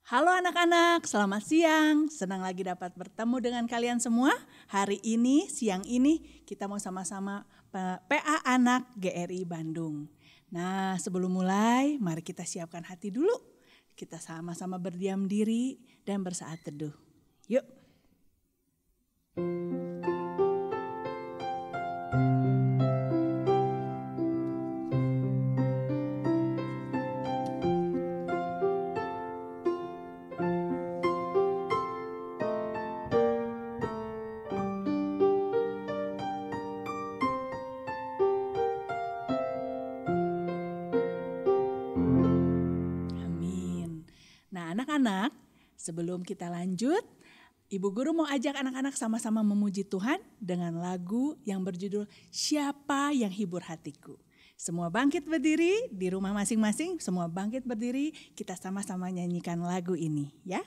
Halo anak-anak, selamat siang. Senang lagi dapat bertemu dengan kalian semua. Hari ini, siang ini, kita mau sama-sama PA Anak GRI Bandung. Nah, sebelum mulai, mari kita siapkan hati dulu. Kita sama-sama berdiam diri dan bersaat teduh. Yuk. Nah anak-anak, sebelum kita lanjut, Ibu Guru mau ajak anak-anak sama-sama memuji Tuhan dengan lagu yang berjudul Siapa yang Hibur Hatiku. Semua bangkit berdiri di rumah masing-masing, semua bangkit berdiri, kita sama-sama nyanyikan lagu ini ya.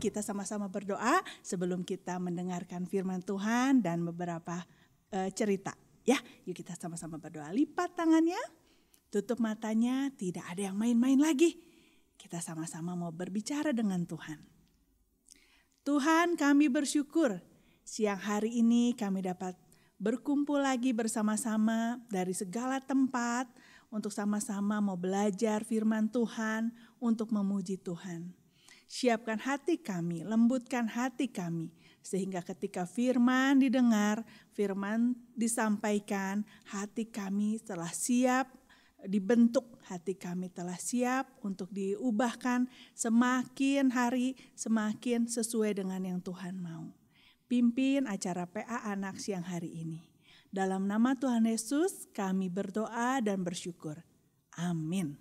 Kita sama-sama berdoa sebelum kita mendengarkan firman Tuhan dan beberapa cerita. Ya, yuk kita sama-sama berdoa. Lipat tangannya, tutup matanya, tidak ada yang main-main lagi. Kita sama-sama mau berbicara dengan Tuhan. Tuhan, kami bersyukur siang hari ini kami dapat berkumpul lagi bersama-sama dari segala tempat untuk sama-sama mau belajar firman Tuhan untuk memuji Tuhan. Siapkan hati kami, lembutkan hati kami, sehingga ketika firman didengar, firman disampaikan, hati kami telah siap dibentuk, hati kami telah siap untuk diubahkan semakin hari, semakin sesuai dengan yang Tuhan mau. Pimpin acara PA Anak siang hari ini. Dalam nama Tuhan Yesus kami berdoa dan bersyukur. Amin.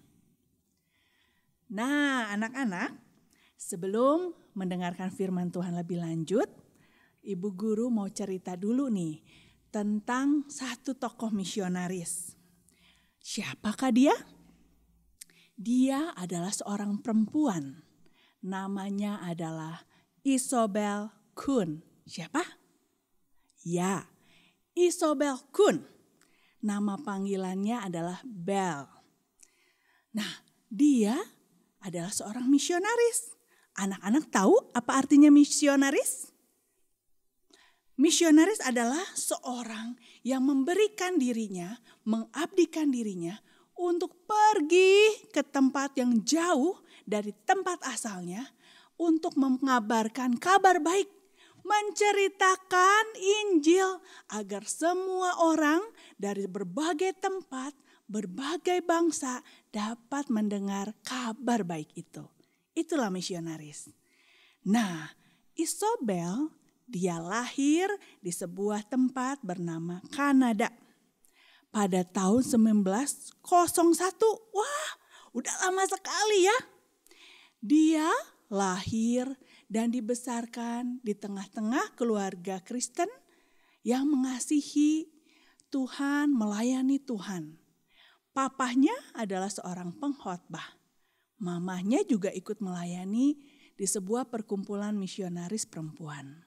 Nah anak-anak, sebelum mendengarkan firman Tuhan lebih lanjut, Ibu Guru mau cerita dulu nih tentang satu tokoh misionaris. Siapakah dia? Dia adalah seorang perempuan. Namanya adalah Isobel Kuhn. Siapa? Ya, Isobel Kuhn. Nama panggilannya adalah Bel. Nah, dia adalah seorang misionaris. Anak-anak tahu apa artinya misionaris? Misionaris adalah seorang yang memberikan dirinya, mengabdikan dirinya untuk pergi ke tempat yang jauh dari tempat asalnya untuk mengabarkan kabar baik, menceritakan Injil agar semua orang dari berbagai tempat, berbagai bangsa dapat mendengar kabar baik itu. Itulah misionaris. Nah, Isobel dia lahir di sebuah tempat bernama Kanada. Pada tahun 1901, wah udah lama sekali ya. Dia lahir dan dibesarkan di tengah-tengah keluarga Kristen yang mengasihi Tuhan, melayani Tuhan. Papahnya adalah seorang pengkhotbah. Mamahnya juga ikut melayani di sebuah perkumpulan misionaris perempuan.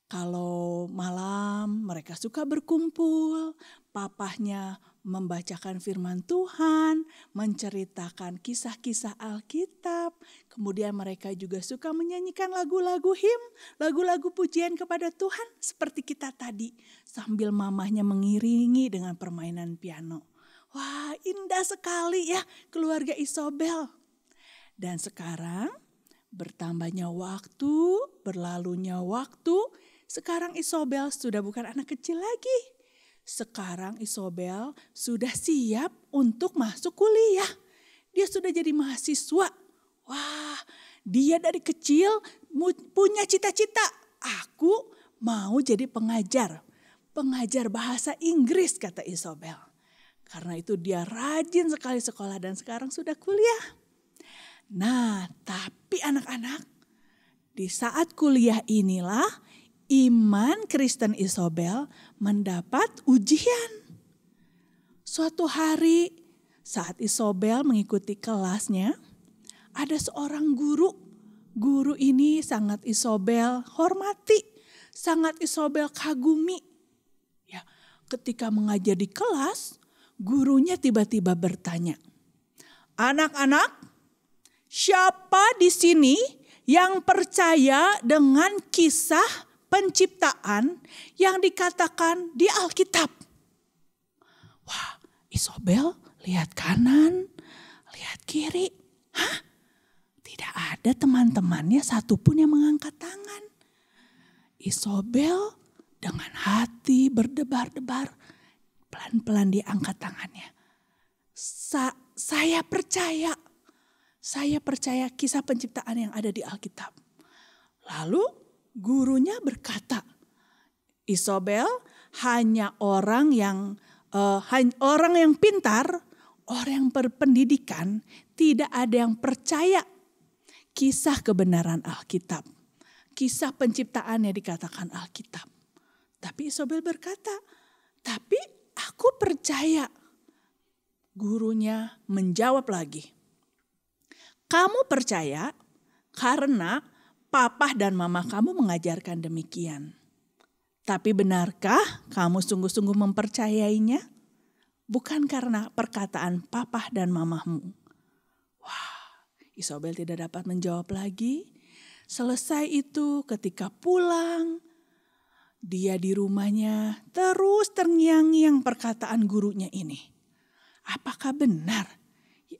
Kalau malam mereka suka berkumpul, papahnya membacakan firman Tuhan, menceritakan kisah-kisah Alkitab. Kemudian mereka juga suka menyanyikan lagu-lagu him, lagu-lagu pujian kepada Tuhan seperti kita tadi. Sambil mamahnya mengiringi dengan permainan piano. Wah, indah sekali ya keluarga Isobel. Dan sekarang bertambahnya waktu, berlalunya waktu, sekarang Isobel sudah bukan anak kecil lagi. Sekarang Isobel sudah siap untuk masuk kuliah. Dia sudah jadi mahasiswa. Wah, dia dari kecil punya cita-cita. Aku mau jadi pengajar. Pengajar bahasa Inggris, kata Isobel. Karena itu dia rajin sekali sekolah dan sekarang sudah kuliah. Nah, tapi anak-anak, di saat kuliah inilah iman Kristen Isobel mendapat ujian. Suatu hari saat Isobel mengikuti kelasnya, ada seorang guru. Guru ini sangat Isobel hormati, sangat Isobel kagumi. Ya, ketika mengajar di kelas, gurunya tiba-tiba bertanya, "Anak-anak, siapa di sini yang percaya dengan kisah penciptaan yang dikatakan di Alkitab?" Wah, Isobel lihat kanan, lihat kiri. Hah? Tidak ada teman-temannya satupun yang mengangkat tangan. Isobel dengan hati berdebar-debar, pelan-pelan dia angkat tangannya. Saya percaya kisah penciptaan yang ada di Alkitab. Lalu gurunya berkata, Isobel, hanya orang yang pintar, orang yang berpendidikan, tidak ada yang percaya kisah kebenaran Alkitab. Kisah penciptaan yang dikatakan Alkitab. Tapi Isobel berkata, tapi aku percaya. Gurunya menjawab lagi, kamu percaya karena papa dan mama kamu mengajarkan demikian. Tapi benarkah kamu sungguh-sungguh mempercayainya? Bukan karena perkataan papa dan mamamu. Wah, Isobel tidak dapat menjawab lagi. Selesai itu ketika pulang, dia di rumahnya terus terngiang-ngiang perkataan gurunya ini. Apakah benar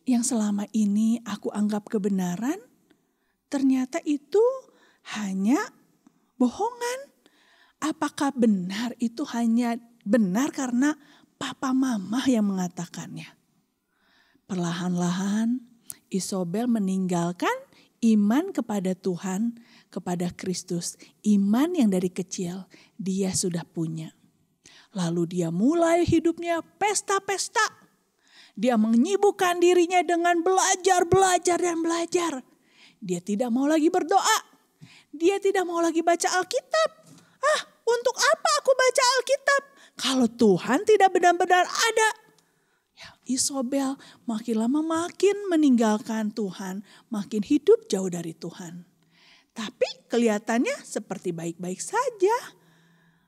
yang selama ini aku anggap kebenaran? Ternyata itu hanya bohongan. Apakah benar itu hanya benar karena papa mama yang mengatakannya? Perlahan-lahan Isobel meninggalkan iman kepada Tuhan, kepada Kristus. Iman yang dari kecil dia sudah punya. Lalu dia mulai hidupnya pesta-pesta. Dia menyibukkan dirinya dengan belajar. Dia tidak mau lagi berdoa. Dia tidak mau lagi baca Alkitab. Untuk apa aku baca Alkitab kalau Tuhan tidak benar-benar ada? Ya, Isobel makin lama makin meninggalkan Tuhan, makin hidup jauh dari Tuhan. Tapi kelihatannya seperti baik-baik saja.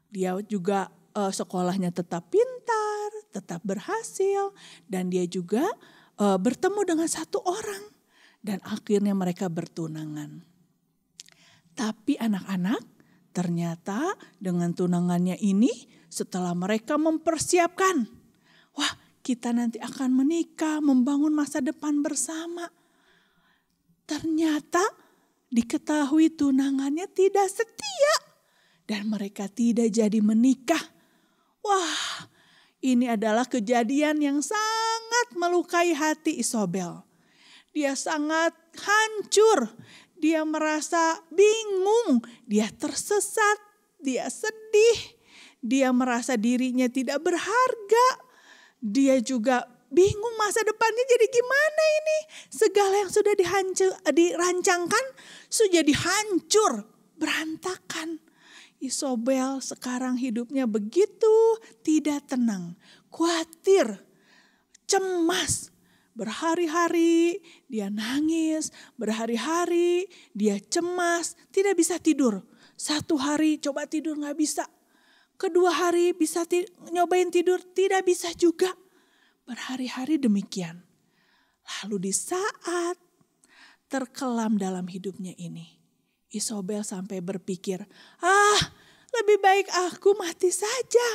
Dia juga sekolahnya tetap pintar, tetap berhasil, dan dia juga bertemu dengan satu orang, dan akhirnya mereka bertunangan. Tapi anak-anak, ternyata dengan tunangannya ini, setelah mereka mempersiapkan, wah, kita nanti akan menikah, membangun masa depan bersama. Ternyata diketahui tunangannya tidak setia dan mereka tidak jadi menikah. Wah, ini adalah kejadian yang sangat melukai hati Isobel. Dia sangat hancur, dia merasa bingung, dia tersesat, dia sedih, dia merasa dirinya tidak berharga. Dia juga bingung masa depannya jadi gimana ini. Segala yang sudah dirancangkan sudah jadi hancur, berantakan. Isobel sekarang hidupnya begitu tidak tenang, khawatir, cemas. Berhari-hari dia nangis, berhari-hari dia cemas, tidak bisa tidur. Satu hari coba tidur gak bisa. Kedua hari bisa nyobain tidur, tidak bisa juga. Berhari-hari demikian. Lalu di saat terkelam dalam hidupnya ini, Isobel sampai berpikir, lebih baik aku mati saja,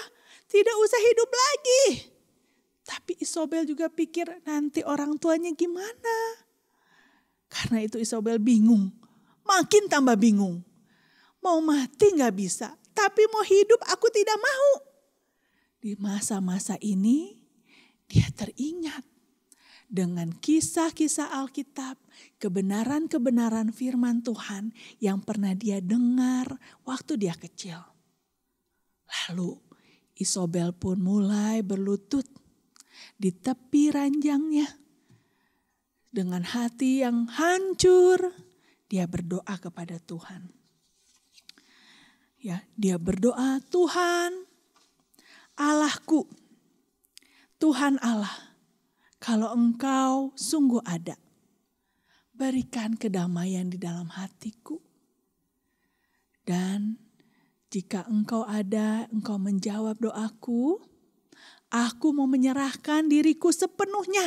tidak usah hidup lagi. Tapi Isobel juga pikir nanti orang tuanya gimana. Karena itu Isobel bingung, makin tambah bingung. Mau mati gak bisa, tapi mau hidup aku tidak mau. Di masa-masa ini dia teringat dengan kisah-kisah Alkitab, kebenaran-kebenaran firman Tuhan yang pernah dia dengar waktu dia kecil. Lalu Isobel pun mulai berlutut di tepi ranjangnya. Dengan hati yang hancur, dia berdoa kepada Tuhan. Ya, dia berdoa, Tuhan, Allahku, Tuhan Allah, kalau Engkau sungguh ada, berikan kedamaian di dalam hatiku. Dan jika Engkau ada, Engkau menjawab doaku, aku mau menyerahkan diriku sepenuhnya.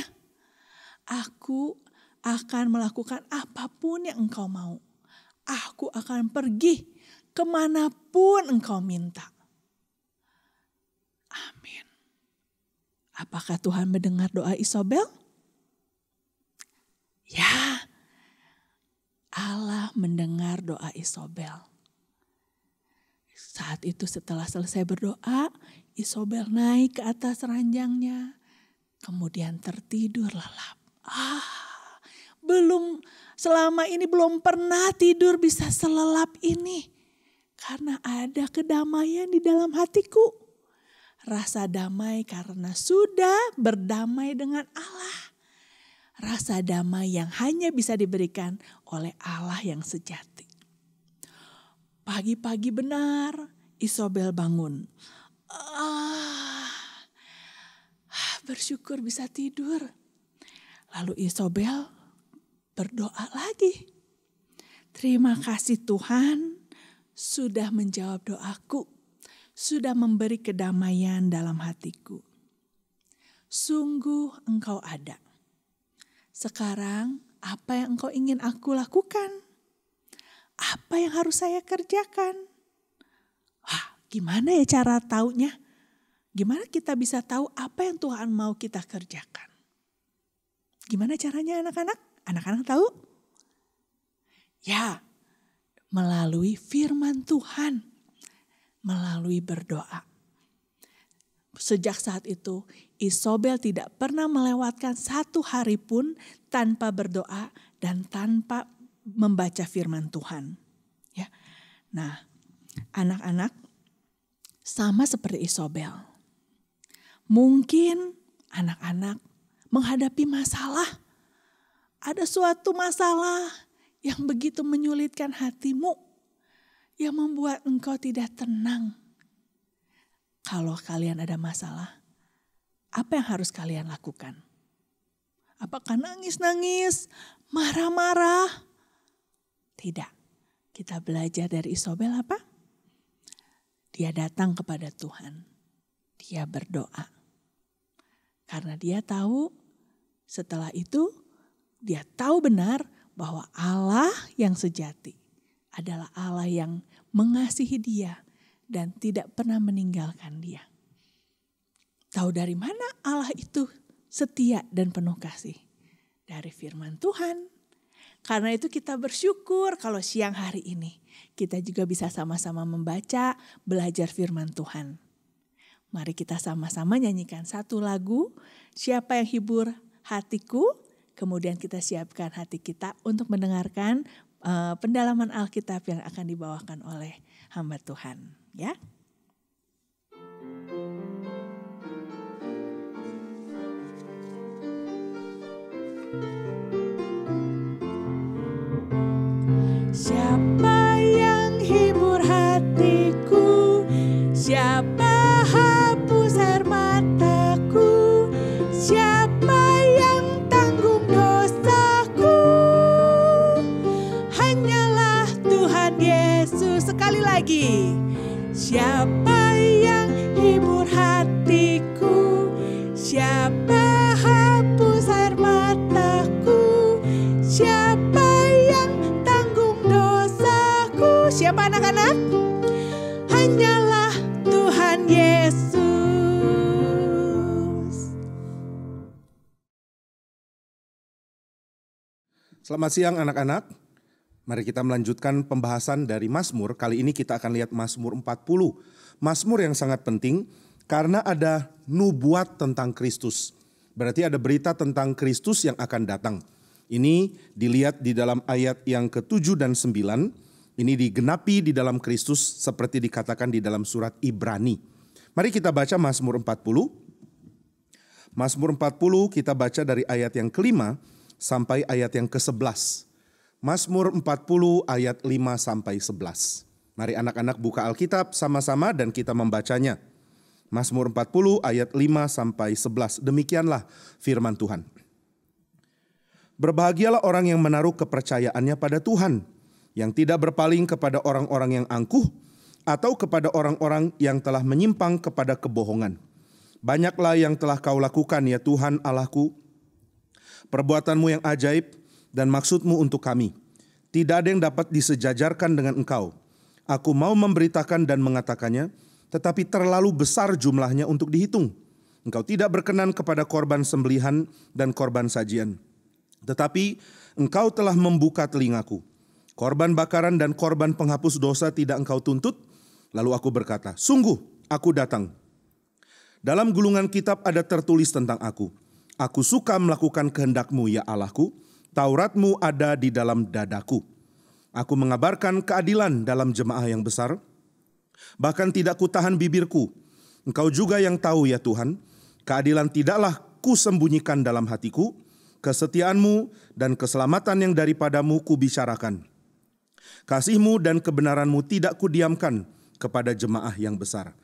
Aku akan melakukan apapun yang Engkau mau. Aku akan pergi kemanapun Engkau minta. Amin. Apakah Tuhan mendengar doa Isobel? Ya, Allah mendengar doa Isobel. Saat itu setelah selesai berdoa, Isobel naik ke atas ranjangnya, kemudian tertidur lelap. Selama ini belum pernah tidur bisa selelap ini. Karena ada kedamaian di dalam hatiku. Rasa damai karena sudah berdamai dengan Allah. Rasa damai yang hanya bisa diberikan oleh Allah yang sejati. Pagi-pagi benar Isobel bangun. Bersyukur bisa tidur. Lalu Isobel berdoa lagi. Terima kasih Tuhan sudah menjawab doaku. Sudah memberi kedamaian dalam hatiku. Sungguh Engkau ada. Sekarang apa yang Engkau ingin aku lakukan? Apa yang harus saya kerjakan? Gimana ya cara taunya? Gimana kita bisa tahu apa yang Tuhan mau kita kerjakan? Gimana caranya anak-anak? Anak-anak tahu? Ya, melalui firman Tuhan. Melalui berdoa. Sejak saat itu Isobel tidak pernah melewatkan satu hari pun tanpa berdoa dan tanpa membaca firman Tuhan. Ya. Nah, anak-anak sama seperti Isobel. Mungkin anak-anak menghadapi masalah. Ada suatu masalah yang begitu menyulitkan hatimu. Yang membuat engkau tidak tenang. Kalau kalian ada masalah, apa yang harus kalian lakukan? Apakah nangis-nangis, marah-marah? Tidak. Kita belajar dari Isobel apa? Dia datang kepada Tuhan. Dia berdoa. Karena dia tahu setelah itu dia tahu benar bahwa Allah yang sejati adalah Allah yang mengasihi dia dan tidak pernah meninggalkan dia. Tahu dari mana Allah itu setia dan penuh kasih? Dari firman Tuhan. Karena itu kita bersyukur kalau siang hari ini kita juga bisa sama-sama membaca, belajar firman Tuhan. Mari kita sama-sama nyanyikan satu lagu, Siapa yang hibur hatiku, kemudian kita siapkan hati kita untuk mendengarkan pendalaman Alkitab yang akan dibawakan oleh hamba Tuhan, ya. Siapa yang hibur hatiku, siapa hapus air mataku, siapa yang tanggung dosaku, hanyalah Tuhan Yesus. Sekali lagi, siapa yang hibur hatiku, siapa hapus air mataku, siapa yang tanggung dosaku. Siapa anak-anak? Hanyalah Tuhan Yesus. Selamat siang anak-anak. Mari kita melanjutkan pembahasan dari Mazmur. Kali ini kita akan lihat Mazmur 40. Mazmur yang sangat penting Karena ada nubuat tentang Kristus. Berarti ada berita tentang Kristus yang akan datang. Ini dilihat di dalam ayat yang ke-7 dan 9. Ini digenapi di dalam Kristus seperti dikatakan di dalam surat Ibrani. Mari kita baca Mazmur 40. Mazmur 40 kita baca dari ayat yang ke-5 sampai ayat yang ke-11. Mazmur 40 ayat 5 sampai 11. Mari anak-anak buka Alkitab sama-sama dan kita membacanya. Mazmur 40 ayat 5 sampai 11. Demikianlah firman Tuhan. Berbahagialah orang yang menaruh kepercayaannya pada Tuhan, yang tidak berpaling kepada orang-orang yang angkuh atau kepada orang-orang yang telah menyimpang kepada kebohongan. Banyaklah yang telah kau lakukan ya Tuhan Allahku, perbuatanmu yang ajaib dan maksudmu untuk kami. Tidak ada yang dapat disejajarkan dengan engkau. Aku mau memberitakan dan mengatakannya, tetapi terlalu besar jumlahnya untuk dihitung. Engkau tidak berkenan kepada korban sembelihan dan korban sajian. Tetapi engkau telah membuka telingaku. Korban bakaran dan korban penghapus dosa tidak engkau tuntut. Lalu aku berkata, sungguh aku datang. Dalam gulungan kitab ada tertulis tentang aku. Aku suka melakukan kehendak-Mu ya Allahku. Taurat-Mu ada di dalam dadaku. Aku mengabarkan keadilan dalam jemaah yang besar. Bahkan tidak kutahan bibirku. Engkau juga yang tahu ya Tuhan. Keadilan tidaklah kusembunyikan dalam hatiku. Kesetiaan-Mu dan keselamatan yang daripadamu kubicarakan. Kasih-Mu dan kebenaran-Mu tidak kudiamkan kepada jemaah yang besar.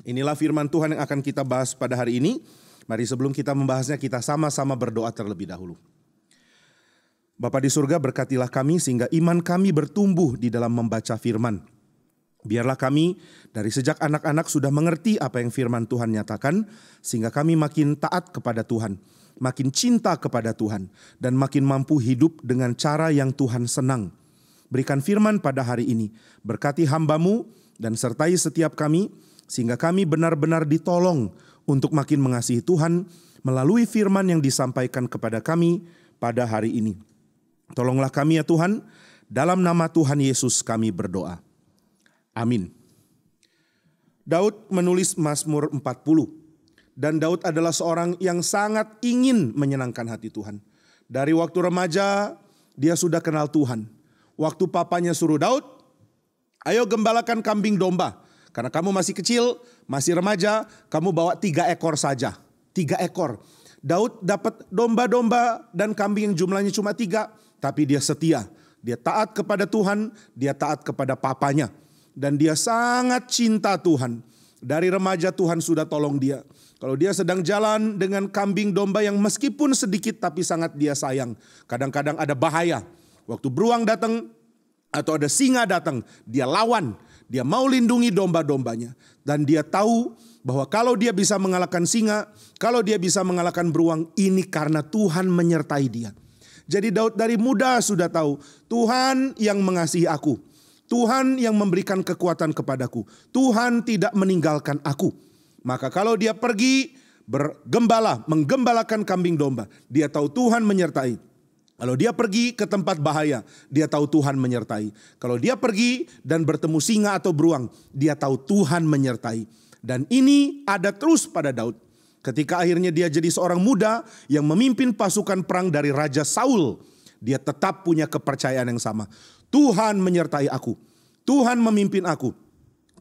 Inilah firman Tuhan yang akan kita bahas pada hari ini. Mari sebelum kita membahasnya kita sama-sama berdoa terlebih dahulu. Bapa di surga, berkatilah kami sehingga iman kami bertumbuh di dalam membaca firman. Biarlah kami dari sejak anak-anak sudah mengerti apa yang firman Tuhan nyatakan, sehingga kami makin taat kepada Tuhan, makin cinta kepada Tuhan, dan makin mampu hidup dengan cara yang Tuhan senang. Berikan firman pada hari ini, berkati hamba-Mu dan sertai setiap kami, sehingga kami benar-benar ditolong untuk makin mengasihi Tuhan melalui firman yang disampaikan kepada kami pada hari ini. Tolonglah kami ya Tuhan, dalam nama Tuhan Yesus kami berdoa. Amin. Daud menulis Mazmur 40. Dan Daud adalah seorang yang sangat ingin menyenangkan hati Tuhan. Dari waktu remaja dia sudah kenal Tuhan. Waktu papanya suruh Daud, ayo gembalakan kambing domba. Karena kamu masih kecil, masih remaja, kamu bawa 3 ekor saja. 3 ekor. Daud dapat domba-domba dan kambing yang jumlahnya cuma 3. Tapi dia setia. Dia taat kepada Tuhan, dia taat kepada papanya. Dan dia sangat cinta Tuhan. Dari remaja Tuhan sudah tolong dia. Kalau dia sedang jalan dengan kambing domba yang meskipun sedikit tapi sangat dia sayang. Kadang-kadang ada bahaya. Waktu beruang datang atau ada singa datang, dia lawan. Dia mau lindungi domba-dombanya. Dan dia tahu bahwa kalau dia bisa mengalahkan singa, kalau dia bisa mengalahkan beruang, ini karena Tuhan menyertai dia. Jadi Daud dari muda sudah tahu, Tuhan yang mengasihi aku. Tuhan yang memberikan kekuatan kepadaku. Tuhan tidak meninggalkan aku. Maka kalau dia pergi bergembala, menggembalakan kambing domba, dia tahu Tuhan menyertai. Kalau dia pergi ke tempat bahaya, dia tahu Tuhan menyertai. Kalau dia pergi dan bertemu singa atau beruang, dia tahu Tuhan menyertai. Dan ini ada terus pada Daud. Ketika akhirnya dia jadi seorang muda yang memimpin pasukan perang dari Raja Saul, dia tetap punya kepercayaan yang sama. Tuhan menyertai aku. Tuhan memimpin aku.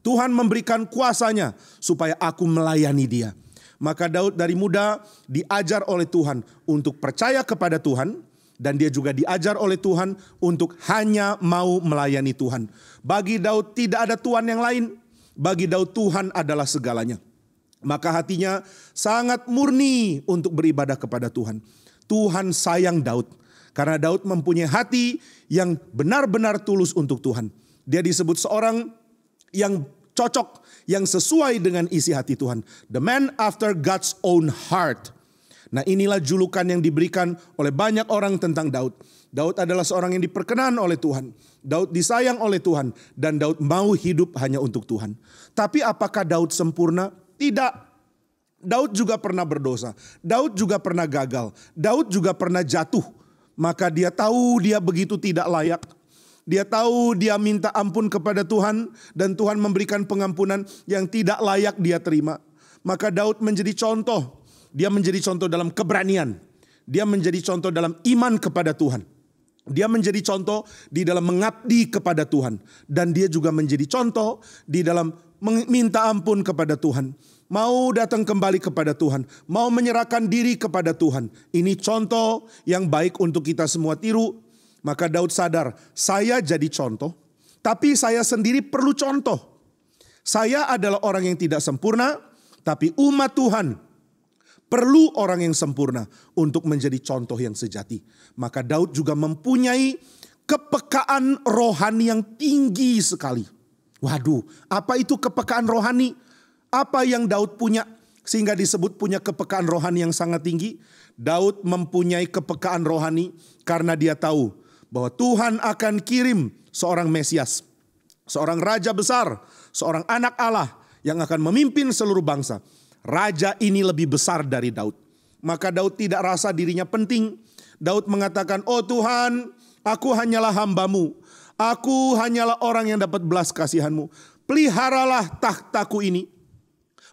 Tuhan memberikan kuasanya supaya aku melayani dia. Maka Daud dari muda diajar oleh Tuhan untuk percaya kepada Tuhan. Dan dia juga diajar oleh Tuhan untuk hanya mau melayani Tuhan. Bagi Daud tidak ada Tuhan yang lain. Bagi Daud Tuhan adalah segalanya. Maka hatinya sangat murni untuk beribadah kepada Tuhan. Tuhan sayang Daud. Karena Daud mempunyai hati yang benar-benar tulus untuk Tuhan. Dia disebut seorang yang cocok, yang sesuai dengan isi hati Tuhan. The man after God's own heart. Nah inilah julukan yang diberikan oleh banyak orang tentang Daud. Daud adalah seorang yang diperkenan oleh Tuhan. Daud disayang oleh Tuhan. Dan Daud mau hidup hanya untuk Tuhan. Tapi apakah Daud sempurna? Tidak. Daud juga pernah berdosa. Daud juga pernah gagal. Daud juga pernah jatuh. Maka dia tahu dia begitu tidak layak. Dia tahu dia minta ampun kepada Tuhan dan Tuhan memberikan pengampunan yang tidak layak dia terima. Maka Daud menjadi contoh. Dia menjadi contoh dalam keberanian. Dia menjadi contoh dalam iman kepada Tuhan. Dia menjadi contoh di dalam mengabdi kepada Tuhan. Dan dia juga menjadi contoh di dalam meminta ampun kepada Tuhan. Mau datang kembali kepada Tuhan. Mau menyerahkan diri kepada Tuhan. Ini contoh yang baik untuk kita semua tiru. Maka Daud sadar, saya jadi contoh, tapi saya sendiri perlu contoh. Saya adalah orang yang tidak sempurna, tapi umat Tuhan perlu orang yang sempurna untuk menjadi contoh yang sejati. Maka Daud juga mempunyai kepekaan rohani yang tinggi sekali. Waduh, apa itu kepekaan rohani? Apa yang Daud punya sehingga disebut punya kepekaan rohani yang sangat tinggi? Daud mempunyai kepekaan rohani karena dia tahu bahwa Tuhan akan kirim seorang Mesias, seorang raja besar, seorang anak Allah yang akan memimpin seluruh bangsa. Raja ini lebih besar dari Daud. Maka Daud tidak rasa dirinya penting. Daud mengatakan, oh Tuhan, aku hanyalah hamba-Mu. Aku hanyalah orang yang dapat belas kasihan-Mu. Peliharalah tahtaku ini.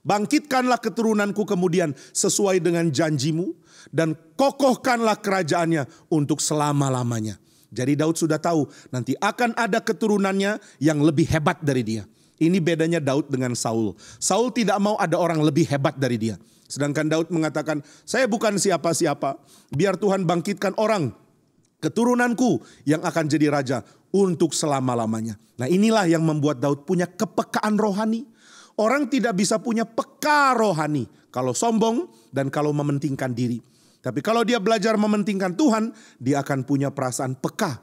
Bangkitkanlah keturunanku kemudian sesuai dengan janji-Mu. Dan kokohkanlah kerajaannya untuk selama-lamanya. Jadi Daud sudah tahu nanti akan ada keturunannya yang lebih hebat dari dia. Ini bedanya Daud dengan Saul. Saul tidak mau ada orang lebih hebat dari dia. Sedangkan Daud mengatakan, saya bukan siapa-siapa. Biar Tuhan bangkitkan orang, keturunanku yang akan jadi raja untuk selama-lamanya. Nah inilah yang membuat Daud punya kepekaan rohani. Orang tidak bisa punya peka rohani kalau sombong dan kalau mementingkan diri. Tapi kalau dia belajar mementingkan Tuhan, dia akan punya perasaan peka.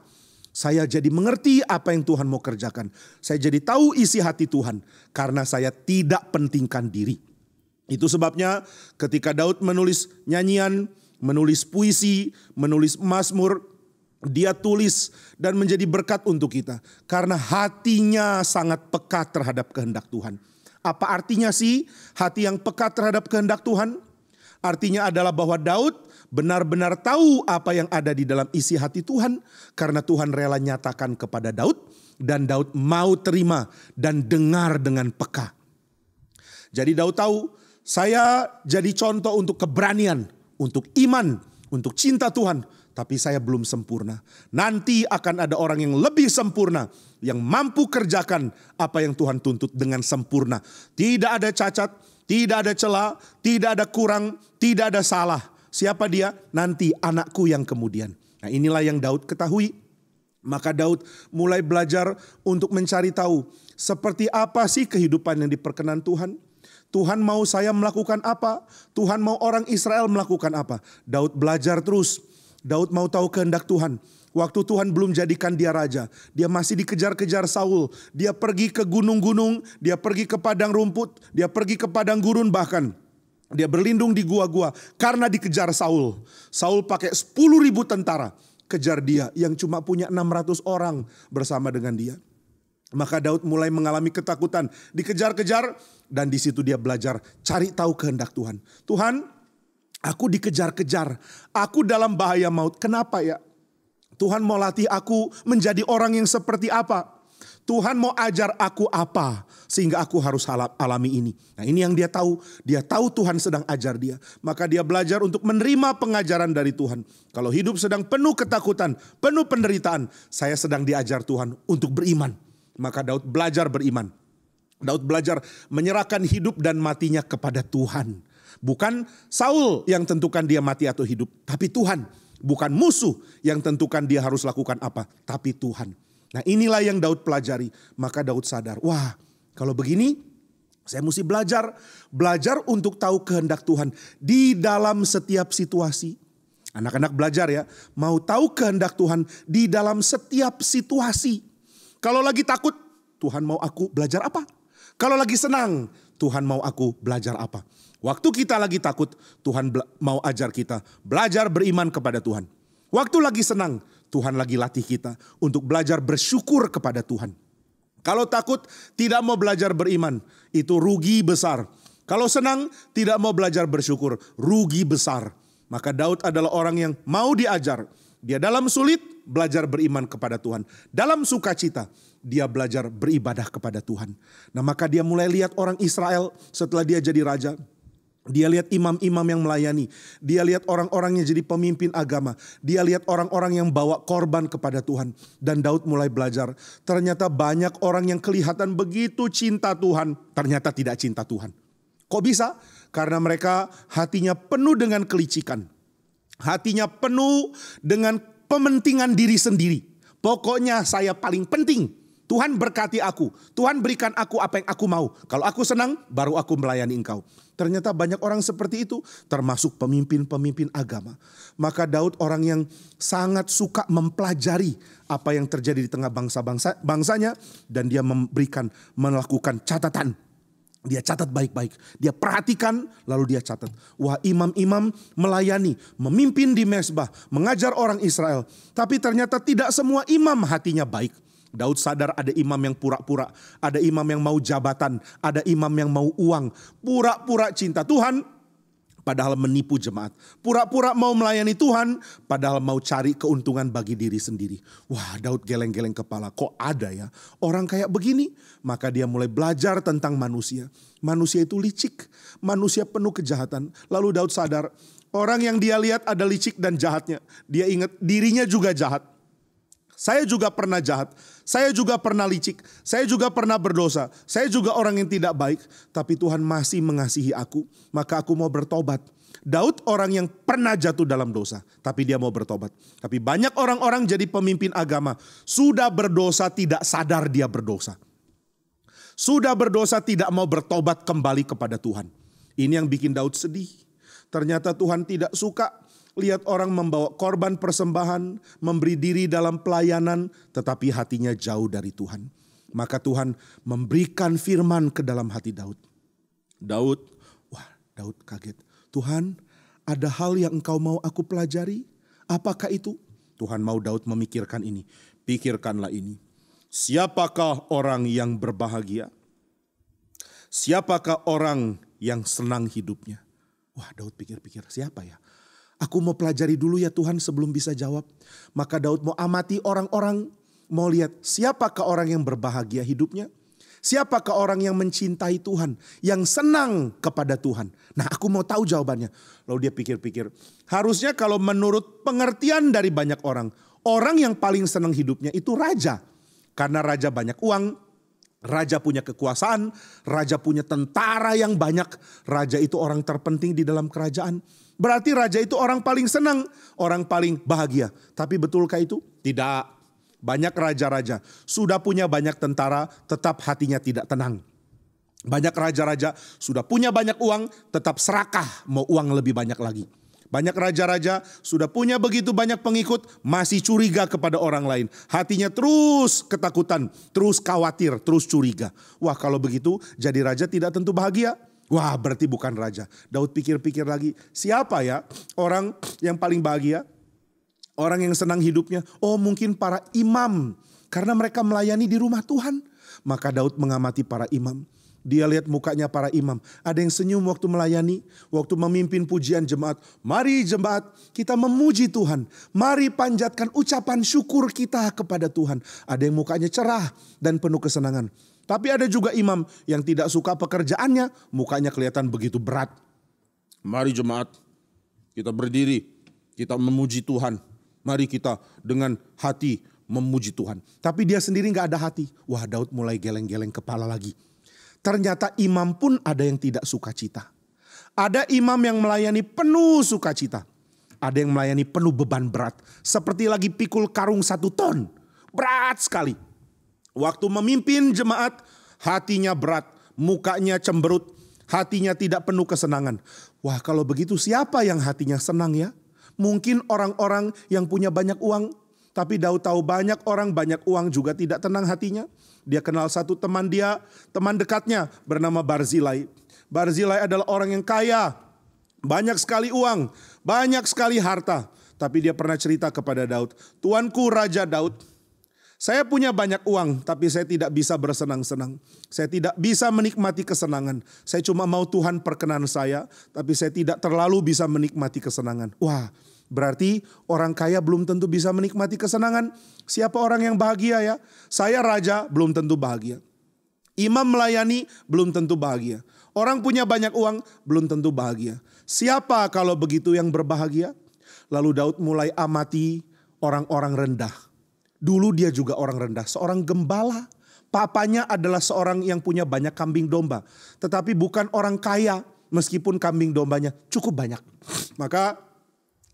Saya jadi mengerti apa yang Tuhan mau kerjakan. Saya jadi tahu isi hati Tuhan karena saya tidak pentingkan diri. Itu sebabnya ketika Daud menulis nyanyian, menulis puisi, menulis mazmur, dia tulis dan menjadi berkat untuk kita. Karena hatinya sangat peka terhadap kehendak Tuhan. Apa artinya sih hati yang peka terhadap kehendak Tuhan? Artinya adalah bahwa Daud benar-benar tahu apa yang ada di dalam isi hati Tuhan. Karena Tuhan rela nyatakan kepada Daud. Dan Daud mau terima dan dengar dengan peka. Jadi Daud tahu saya jadi contoh untuk keberanian, untuk iman, untuk cinta Tuhan. Tapi saya belum sempurna. Nanti akan ada orang yang lebih sempurna. Yang mampu kerjakan apa yang Tuhan tuntut dengan sempurna. Tidak ada cacat, tidak ada celah, tidak ada kurang, tidak ada salah. Siapa dia? Nanti anakku yang kemudian. Nah inilah yang Daud ketahui. Maka Daud mulai belajar untuk mencari tahu. Seperti apa sih kehidupan yang diperkenan Tuhan? Tuhan mau saya melakukan apa? Tuhan mau orang Israel melakukan apa? Daud belajar terus. Daud mau tahu kehendak Tuhan. Waktu Tuhan belum jadikan dia raja. Dia masih dikejar-kejar Saul. Dia pergi ke gunung-gunung. Dia pergi ke padang rumput. Dia pergi ke padang gurun bahkan. Dia berlindung di gua-gua karena dikejar Saul. Saul pakai 10.000 tentara kejar dia yang cuma punya 600 orang bersama dengan dia. Maka Daud mulai mengalami ketakutan. Dikejar-kejar dan di situ dia belajar cari tahu kehendak Tuhan. Tuhan, aku dikejar-kejar. Aku dalam bahaya maut. Kenapa ya? Tuhan mau latih aku menjadi orang yang seperti apa? Tuhan mau ajar aku apa sehingga aku harus alami ini. Nah ini yang dia tahu. Dia tahu Tuhan sedang ajar dia. Maka dia belajar untuk menerima pengajaran dari Tuhan. Kalau hidup sedang penuh ketakutan, penuh penderitaan, saya sedang diajar Tuhan untuk beriman. Maka Daud belajar beriman. Daud belajar menyerahkan hidup dan matinya kepada Tuhan. Bukan Saul yang tentukan dia mati atau hidup, tapi Tuhan. Bukan musuh yang tentukan dia harus lakukan apa, tapi Tuhan. Nah inilah yang Daud pelajari. Maka Daud sadar, wah kalau begini saya mesti belajar. Belajar untuk tahu kehendak Tuhan di dalam setiap situasi. Anak-anak belajar ya, mau tahu kehendak Tuhan di dalam setiap situasi. Kalau lagi takut, Tuhan mau aku belajar apa? Kalau lagi senang, Tuhan mau aku belajar apa? Waktu kita lagi takut, Tuhan mau ajar kita belajar beriman kepada Tuhan. Waktu lagi senang, Tuhan lagi latih kita untuk belajar bersyukur kepada Tuhan. Kalau takut, tidak mau belajar beriman, itu rugi besar. Kalau senang, tidak mau belajar bersyukur, rugi besar. Maka Daud adalah orang yang mau diajar. Dia dalam sulit, belajar beriman kepada Tuhan. Dalam sukacita, dia belajar beribadah kepada Tuhan. Nah, maka dia mulai lihat orang Israel setelah dia jadi raja. Dia lihat imam-imam yang melayani. Dia lihat orang-orang yang jadi pemimpin agama. Dia lihat orang-orang yang bawa korban kepada Tuhan. Dan Daud mulai belajar. Ternyata banyak orang yang kelihatan begitu cinta Tuhan. Ternyata tidak cinta Tuhan. Kok bisa? Karena mereka hatinya penuh dengan kelicikan. Hatinya penuh dengan pementingan diri sendiri. Pokoknya saya paling penting. Tuhan berkati aku. Tuhan berikan aku apa yang aku mau. Kalau aku senang, baru aku melayani engkau. Ternyata banyak orang seperti itu, termasuk pemimpin-pemimpin agama. Maka Daud orang yang sangat suka mempelajari apa yang terjadi di tengah bangsanya. Dan dia melakukan catatan. Dia catat baik-baik. Dia perhatikan lalu dia catat. Wah, imam-imam melayani, memimpin di mezbah, mengajar orang Israel. Tapi ternyata tidak semua imam hatinya baik. Daud sadar ada imam yang pura-pura, ada imam yang mau jabatan, ada imam yang mau uang. Pura-pura cinta Tuhan, padahal menipu jemaat. Pura-pura mau melayani Tuhan, padahal mau cari keuntungan bagi diri sendiri. Wah, Daud geleng-geleng kepala, kok ada ya orang kayak begini? Maka dia mulai belajar tentang manusia. Manusia itu licik, manusia penuh kejahatan. Lalu Daud sadar, orang yang dia lihat ada licik dan jahatnya. Dia ingat dirinya juga jahat. Saya juga pernah jahat, saya juga pernah licik, saya juga pernah berdosa, saya juga orang yang tidak baik. Tapi Tuhan masih mengasihi aku, maka aku mau bertobat. Daud orang yang pernah jatuh dalam dosa, tapi dia mau bertobat. Tapi banyak orang-orang jadi pemimpin agama, sudah berdosa tidak sadar dia berdosa. Sudah berdosa tidak mau bertobat kembali kepada Tuhan. Ini yang bikin Daud sedih. Ternyata Tuhan tidak suka lihat orang membawa korban persembahan, memberi diri dalam pelayanan, tetapi hatinya jauh dari Tuhan. Maka Tuhan memberikan firman ke dalam hati Daud. Daud kaget. Tuhan, ada hal yang engkau mau aku pelajari? Apakah itu? Tuhan mau Daud memikirkan ini. Pikirkanlah ini. Siapakah orang yang berbahagia? Siapakah orang yang senang hidupnya? Wah, Daud pikir-pikir, siapa ya? Aku mau pelajari dulu ya Tuhan sebelum bisa jawab. Maka Daud mau amati orang-orang. Mau lihat siapakah orang yang berbahagia hidupnya. Siapakah orang yang mencintai Tuhan. Yang senang kepada Tuhan. Nah, aku mau tahu jawabannya. Lalu dia pikir-pikir. Harusnya kalau menurut pengertian dari banyak orang. Orang yang paling senang hidupnya itu raja. Karena raja banyak uang. Raja punya kekuasaan. Raja punya tentara yang banyak. Raja itu orang terpenting di dalam kerajaan. Berarti raja itu orang paling senang, orang paling bahagia. Tapi betulkah itu? Tidak. Banyak raja-raja sudah punya banyak tentara, tetap hatinya tidak tenang. Banyak raja-raja sudah punya banyak uang, tetap serakah mau uang lebih banyak lagi. Banyak raja-raja sudah punya begitu banyak pengikut, masih curiga kepada orang lain. Hatinya terus ketakutan, terus khawatir, terus curiga. Wah, kalau begitu jadi raja tidak tentu bahagia. Wah, berarti bukan raja. Daud pikir-pikir lagi, siapa ya orang yang paling bahagia? Orang yang senang hidupnya? Oh, mungkin para imam. Karena mereka melayani di rumah Tuhan. Maka Daud mengamati para imam. Dia lihat mukanya para imam. Ada yang senyum waktu melayani, waktu memimpin pujian jemaat. Mari jemaat, kita memuji Tuhan. Mari panjatkan ucapan syukur kita kepada Tuhan. Ada yang mukanya cerah dan penuh kesenangan. Tapi ada juga imam yang tidak suka pekerjaannya, mukanya kelihatan begitu berat. Mari jemaat, kita berdiri, kita memuji Tuhan. Mari kita dengan hati memuji Tuhan. Tapi dia sendiri gak ada hati. Wah, Daud mulai geleng-geleng kepala lagi. Ternyata imam pun ada yang tidak sukacita. Ada imam yang melayani penuh sukacita. Ada yang melayani penuh beban berat. Seperti lagi pikul karung 1 ton. Berat sekali. Waktu memimpin jemaat, hatinya berat, mukanya cemberut, hatinya tidak penuh kesenangan. Wah, kalau begitu siapa yang hatinya senang ya? Mungkin orang-orang yang punya banyak uang. Tapi Daud tahu banyak orang banyak uang juga tidak tenang hatinya. Dia kenal satu teman dia, teman dekatnya bernama Barzilai. Barzilai adalah orang yang kaya, banyak sekali uang, banyak sekali harta. Tapi dia pernah cerita kepada Daud, Tuanku Raja Daud, saya punya banyak uang, tapi saya tidak bisa bersenang-senang. Saya tidak bisa menikmati kesenangan. Saya cuma mau Tuhan perkenan saya, tapi saya tidak terlalu bisa menikmati kesenangan. Wah, Berarti orang kaya belum tentu bisa menikmati kesenangan. Siapa orang yang bahagia ya? Saya raja belum tentu bahagia. Imam melayani belum tentu bahagia. Orang punya banyak uang belum tentu bahagia. Siapa kalau begitu yang berbahagia? Lalu Daud mulai amati orang-orang rendah. Dulu dia juga orang rendah, seorang gembala. Papanya adalah seorang yang punya banyak kambing domba. Tetapi bukan orang kaya meskipun kambing dombanya cukup banyak. Maka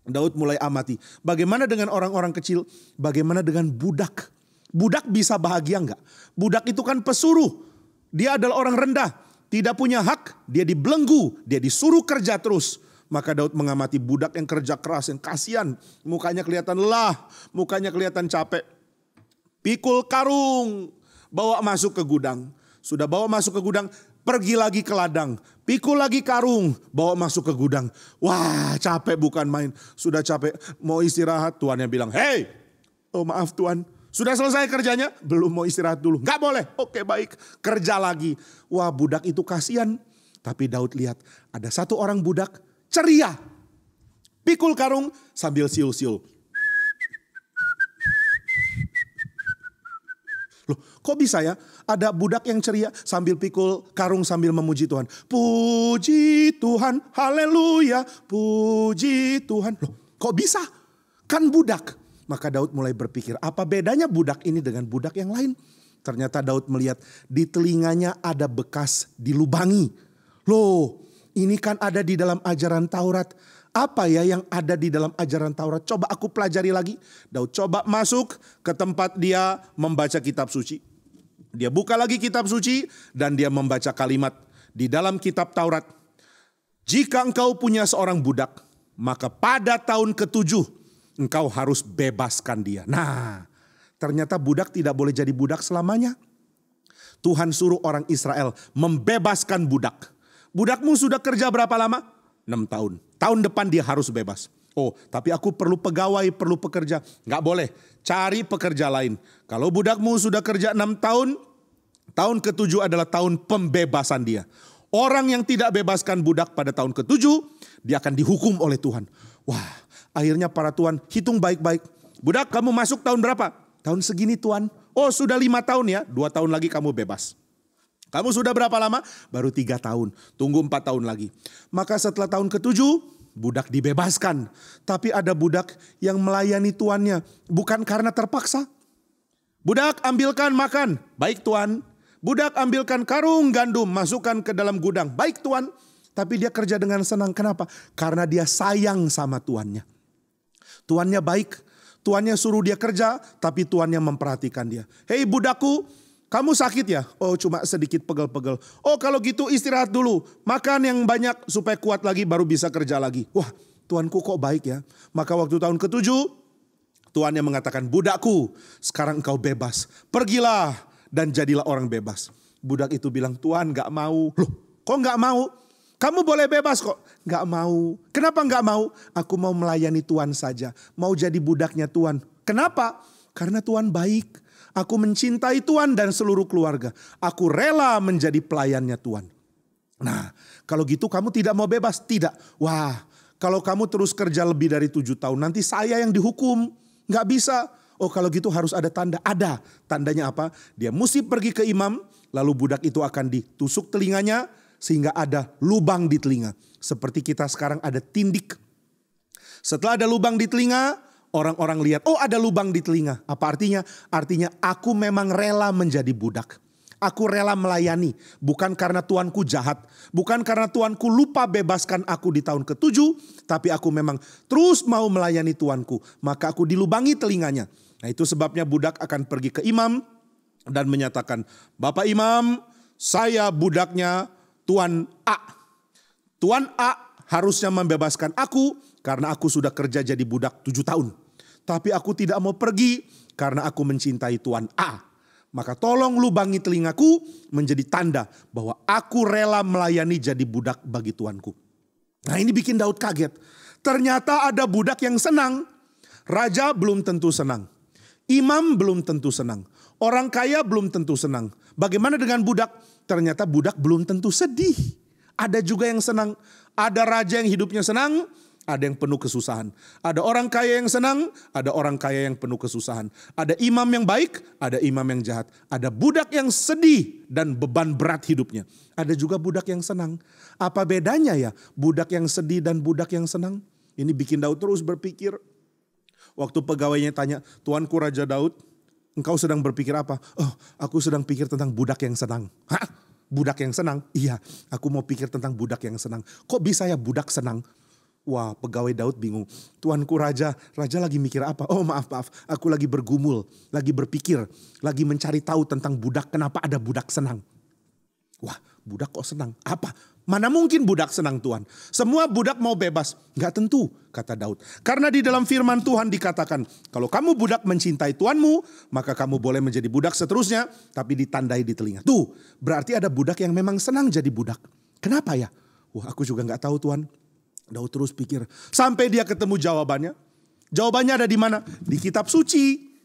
Daud mulai amati. Bagaimana dengan orang-orang kecil? Bagaimana dengan budak? Budak bisa bahagia enggak? Budak itu kan pesuruh. Dia adalah orang rendah. Tidak punya hak. Dia dibelenggu. Dia disuruh kerja terus. Maka Daud mengamati budak yang kerja keras, yang kasihan. Mukanya kelihatan lelah. Mukanya kelihatan capek. Pikul karung. Bawa masuk ke gudang. Sudah bawa masuk ke gudang. Pergi lagi ke ladang. Pikul lagi karung. Bawa masuk ke gudang. Wah, capek bukan main. Sudah capek. Mau istirahat. Tuannya bilang, "Hei, oh maaf Tuan. Sudah selesai kerjanya? Belum, mau istirahat dulu." "Nggak boleh." "Oke baik." Kerja lagi. Wah, budak itu kasihan. Tapi Daud lihat ada satu orang budak ceria. Pikul karung sambil siul-siul. Loh, kok bisa ya? Ada budak yang ceria sambil pikul karung sambil memuji Tuhan. Puji Tuhan, haleluya, puji Tuhan. Loh, kok bisa? Kan budak. Maka Daud mulai berpikir, apa bedanya budak ini dengan budak yang lain? Ternyata Daud melihat di telinganya ada bekas dilubangi. Loh, ini kan ada di dalam ajaran Taurat. Apa ya yang ada di dalam ajaran Taurat? Coba aku pelajari lagi. Daud coba masuk ke tempat dia membaca kitab suci. Dia buka lagi kitab suci dan dia membaca kalimat di dalam kitab Taurat. Jika engkau punya seorang budak, maka pada tahun ke-7 engkau harus bebaskan dia. Nah, ternyata budak tidak boleh jadi budak selamanya. Tuhan suruh orang Israel membebaskan budak. Budakmu sudah kerja berapa lama? 6 tahun. Tahun depan dia harus bebas. Oh, tapi aku perlu pegawai, perlu pekerja. Nggak boleh, cari pekerja lain. Kalau budakmu sudah kerja 6 tahun, tahun ke-7 adalah tahun pembebasan dia. Orang yang tidak bebaskan budak pada tahun ke-7, dia akan dihukum oleh Tuhan. Wah, akhirnya para tuan hitung baik-baik. Budak, kamu masuk tahun berapa? Tahun segini Tuan. Oh, sudah 5 tahun ya, 2 tahun lagi kamu bebas. Kamu sudah berapa lama? Baru 3 tahun. Tunggu 4 tahun lagi. Maka setelah tahun ke-7, budak dibebaskan. Tapi ada budak yang melayani tuannya. Bukan karena terpaksa. Budak, ambilkan makan. Baik Tuan. Budak, ambilkan karung gandum. Masukkan ke dalam gudang. Baik Tuan. Tapi dia kerja dengan senang. Kenapa? Karena dia sayang sama tuannya. Tuannya baik. Tuannya suruh dia kerja. Tapi tuannya memperhatikan dia. Hei budakku, kamu sakit ya? Oh, cuma sedikit pegel-pegel. Oh, kalau gitu istirahat dulu. Makan yang banyak supaya kuat lagi baru bisa kerja lagi. Wah, tuanku kok baik ya. Maka waktu tahun ke-7, tuannya mengatakan, budakku, sekarang engkau bebas. Pergilah dan jadilah orang bebas. Budak itu bilang, Tuan gak mau. Loh, kok gak mau? Kamu boleh bebas kok. Gak mau. Kenapa gak mau? Aku mau melayani Tuan saja. Mau jadi budaknya Tuan. Kenapa? Karena Tuan baik. Aku mencintai Tuhan dan seluruh keluarga. Aku rela menjadi pelayannya Tuhan. Nah, kalau gitu kamu tidak mau bebas? Tidak. Wah, kalau kamu terus kerja lebih dari 7 tahun, nanti saya yang dihukum. Nggak bisa. Oh, kalau gitu harus ada tanda. Ada. Tandanya apa? Dia mesti pergi ke imam, lalu budak itu akan ditusuk telinganya, sehingga ada lubang di telinga. Seperti kita sekarang ada tindik. Setelah ada lubang di telinga, orang-orang lihat, oh ada lubang di telinga. Apa artinya? Artinya aku memang rela menjadi budak. Aku rela melayani. Bukan karena tuanku jahat. Bukan karena tuanku lupa bebaskan aku di tahun ke-7. Tapi aku memang terus mau melayani tuanku. Maka aku dilubangi telinganya. Nah itu sebabnya budak akan pergi ke imam. Dan menyatakan, Bapak Imam, saya budaknya Tuan A. Tuan A harusnya membebaskan aku karena aku sudah kerja jadi budak 7 tahun. Tapi aku tidak mau pergi karena aku mencintai Tuan A. Maka tolong lubangi telingaku menjadi tanda bahwa aku rela melayani jadi budak bagi tuanku. Nah ini bikin Daud kaget. Ternyata ada budak yang senang. Raja belum tentu senang. Imam belum tentu senang. Orang kaya belum tentu senang. Bagaimana dengan budak? Ternyata budak belum tentu sedih. Ada juga yang senang. Ada raja yang hidupnya senang. ada yang penuh kesusahan. Ada orang kaya yang senang, ada orang kaya yang penuh kesusahan. Ada imam yang baik, ada imam yang jahat. Ada budak yang sedih dan beban berat hidupnya. Ada juga budak yang senang. Apa bedanya ya budak yang sedih dan budak yang senang? Ini bikin Daud terus berpikir. Waktu pegawainya tanya, Tuanku Raja Daud, engkau sedang berpikir apa? Oh, aku sedang pikir tentang budak yang senang. Hah? Budak yang senang? Iya, aku mau pikir tentang budak yang senang. Kok bisa ya budak senang? Wah, pegawai Daud bingung. Tuanku Raja lagi mikir apa? Oh maaf, aku lagi bergumul, lagi berpikir, lagi mencari tahu tentang budak, kenapa ada budak senang. Wah, budak kok senang? Apa? Mana mungkin budak senang Tuhan? Semua budak mau bebas. Gak tentu, kata Daud. Karena di dalam firman Tuhan dikatakan, kalau kamu budak mencintai Tuanmu, maka kamu boleh menjadi budak seterusnya, tapi ditandai di telinga. Tuh, berarti ada budak yang memang senang jadi budak. Kenapa ya? Wah, aku juga gak tahu Tuhan. Daud terus pikir, sampai dia ketemu jawabannya. Jawabannya ada di mana? Di kitab suci.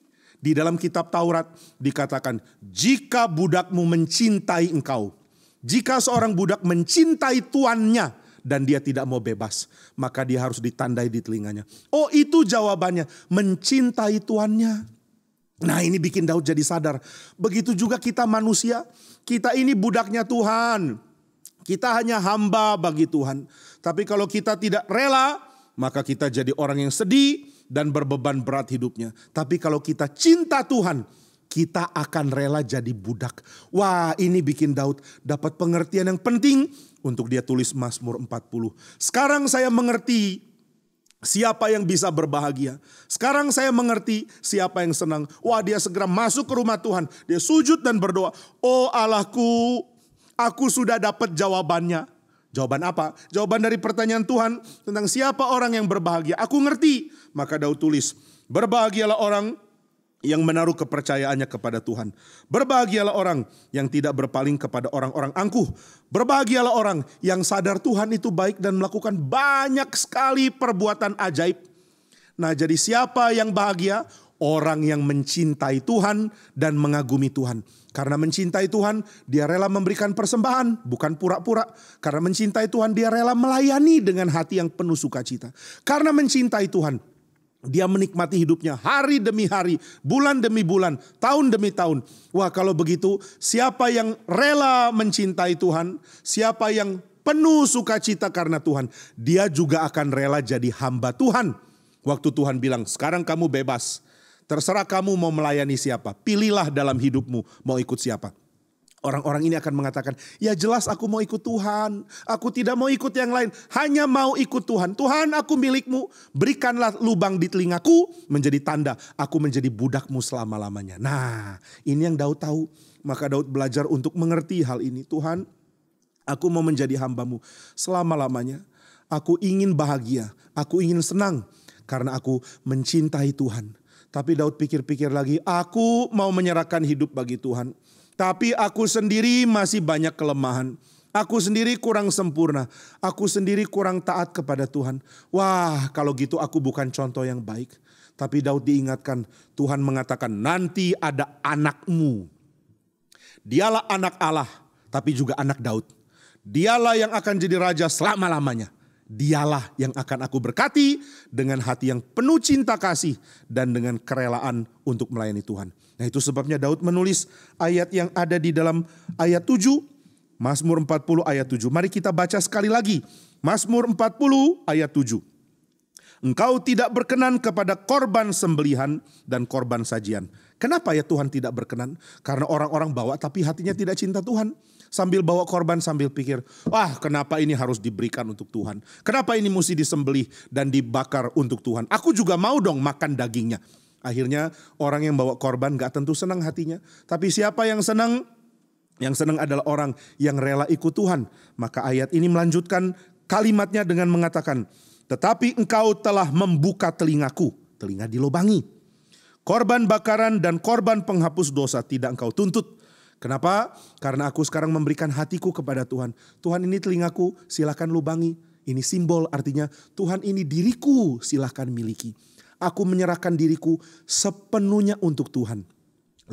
Di dalam kitab Taurat dikatakan, jika budakmu mencintai engkau, jika seorang budak mencintai tuannya dan dia tidak mau bebas, maka dia harus ditandai di telinganya. Oh, itu jawabannya, mencintai tuannya. Nah, ini bikin Daud jadi sadar. Begitu juga kita manusia, kita ini budaknya Tuhan. Kita hanya hamba bagi Tuhan. Tapi kalau kita tidak rela, maka kita jadi orang yang sedih dan berbeban berat hidupnya. Tapi kalau kita cinta Tuhan, kita akan rela jadi budak. Wah, ini bikin Daud dapat pengertian yang penting untuk dia tulis Mazmur 40. Sekarang saya mengerti siapa yang bisa berbahagia. Sekarang saya mengerti siapa yang senang. Wah, dia segera masuk ke rumah Tuhan. Dia sujud dan berdoa. Oh Allahku, aku sudah dapat jawabannya. Jawaban apa? Jawaban dari pertanyaan Tuhan tentang siapa orang yang berbahagia. Aku ngerti. Maka Daud tulis, berbahagialah orang yang menaruh kepercayaannya kepada Tuhan. Berbahagialah orang yang tidak berpaling kepada orang-orang angkuh. Berbahagialah orang yang sadar Tuhan itu baik dan melakukan banyak sekali perbuatan ajaib. Nah, jadi siapa yang bahagia? Orang yang mencintai Tuhan dan mengagumi Tuhan. Karena mencintai Tuhan, dia rela memberikan persembahan, bukan pura-pura. Karena mencintai Tuhan, dia rela melayani dengan hati yang penuh sukacita. Karena mencintai Tuhan, dia menikmati hidupnya hari demi hari, bulan demi bulan, tahun demi tahun. Wah, kalau begitu, siapa yang rela mencintai Tuhan, siapa yang penuh sukacita karena Tuhan, dia juga akan rela jadi hamba Tuhan. Waktu Tuhan bilang, sekarang kamu bebas. Terserah kamu mau melayani siapa. Pilihlah dalam hidupmu mau ikut siapa. Orang-orang ini akan mengatakan, ya jelas aku mau ikut Tuhan. Aku tidak mau ikut yang lain. Hanya mau ikut Tuhan. Tuhan, aku milikmu. Berikanlah lubang di telingaku menjadi tanda. Aku menjadi budakmu selama-lamanya. Nah, ini yang Daud tahu. Maka Daud belajar untuk mengerti hal ini. Tuhan, aku mau menjadi hambamu selama-lamanya. Aku ingin bahagia. Aku ingin senang. Karena aku mencintai Tuhan. Tapi Daud pikir-pikir lagi, aku mau menyerahkan hidup bagi Tuhan. Tapi aku sendiri masih banyak kelemahan. Aku sendiri kurang sempurna. Aku sendiri kurang taat kepada Tuhan. Wah, kalau gitu aku bukan contoh yang baik. Tapi Daud diingatkan, Tuhan mengatakan nanti ada anakmu. Dialah anak Allah, tapi juga anak Daud. Dialah yang akan jadi raja selama-lamanya. Dialah yang akan aku berkati dengan hati yang penuh cinta kasih dan dengan kerelaan untuk melayani Tuhan. Nah, itu sebabnya Daud menulis ayat yang ada di dalam ayat 7. Mazmur 40 ayat 7. Mari kita baca sekali lagi. Mazmur 40 ayat 7. Engkau tidak berkenan kepada korban sembelihan dan korban sajian. Kenapa ya Tuhan tidak berkenan? Karena orang-orang bawa tapi hatinya tidak cinta Tuhan. Sambil bawa korban sambil pikir, wah kenapa ini harus diberikan untuk Tuhan? Kenapa ini mesti disembelih dan dibakar untuk Tuhan? Aku juga mau dong makan dagingnya. Akhirnya orang yang bawa korban gak tentu senang hatinya. Tapi siapa yang senang? Yang senang adalah orang yang rela ikut Tuhan. Maka ayat ini melanjutkan kalimatnya dengan mengatakan, tetapi engkau telah membuka telingaku. Telinga dilobangi. Korban bakaran dan korban penghapus dosa tidak engkau tuntut. Kenapa? Karena aku sekarang memberikan hatiku kepada Tuhan. Tuhan, ini telingaku, silakan lubangi. Ini simbol, artinya Tuhan ini diriku, silakan miliki. Aku menyerahkan diriku sepenuhnya untuk Tuhan.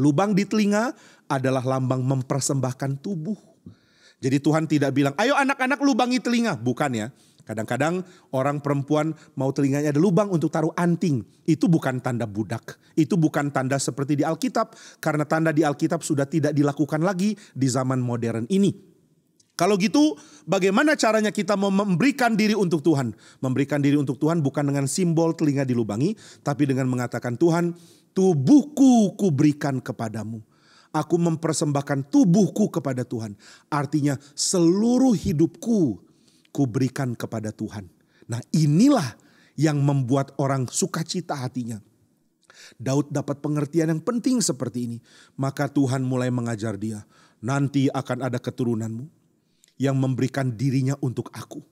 Lubang di telinga adalah lambang mempersembahkan tubuh. Jadi Tuhan tidak bilang, ayo anak-anak lubangi telinga. Bukan ya. Kadang-kadang orang perempuan mau telinganya ada lubang untuk taruh anting. Itu bukan tanda budak. Itu bukan tanda seperti di Alkitab. Karena tanda di Alkitab sudah tidak dilakukan lagi di zaman modern ini. Kalau gitu bagaimana caranya kita memberikan diri untuk Tuhan? Memberikan diri untuk Tuhan bukan dengan simbol telinga dilubangi. Tapi dengan mengatakan, Tuhan, tubuhku kuberikan kepadamu. Aku mempersembahkan tubuhku kepada Tuhan. Artinya seluruh hidupku kuberikan kepada Tuhan. Nah, inilah yang membuat orang sukacita hatinya. Daud dapat pengertian yang penting seperti ini. Maka Tuhan mulai mengajar dia. Nanti akan ada keturunanmu yang memberikan dirinya untuk aku.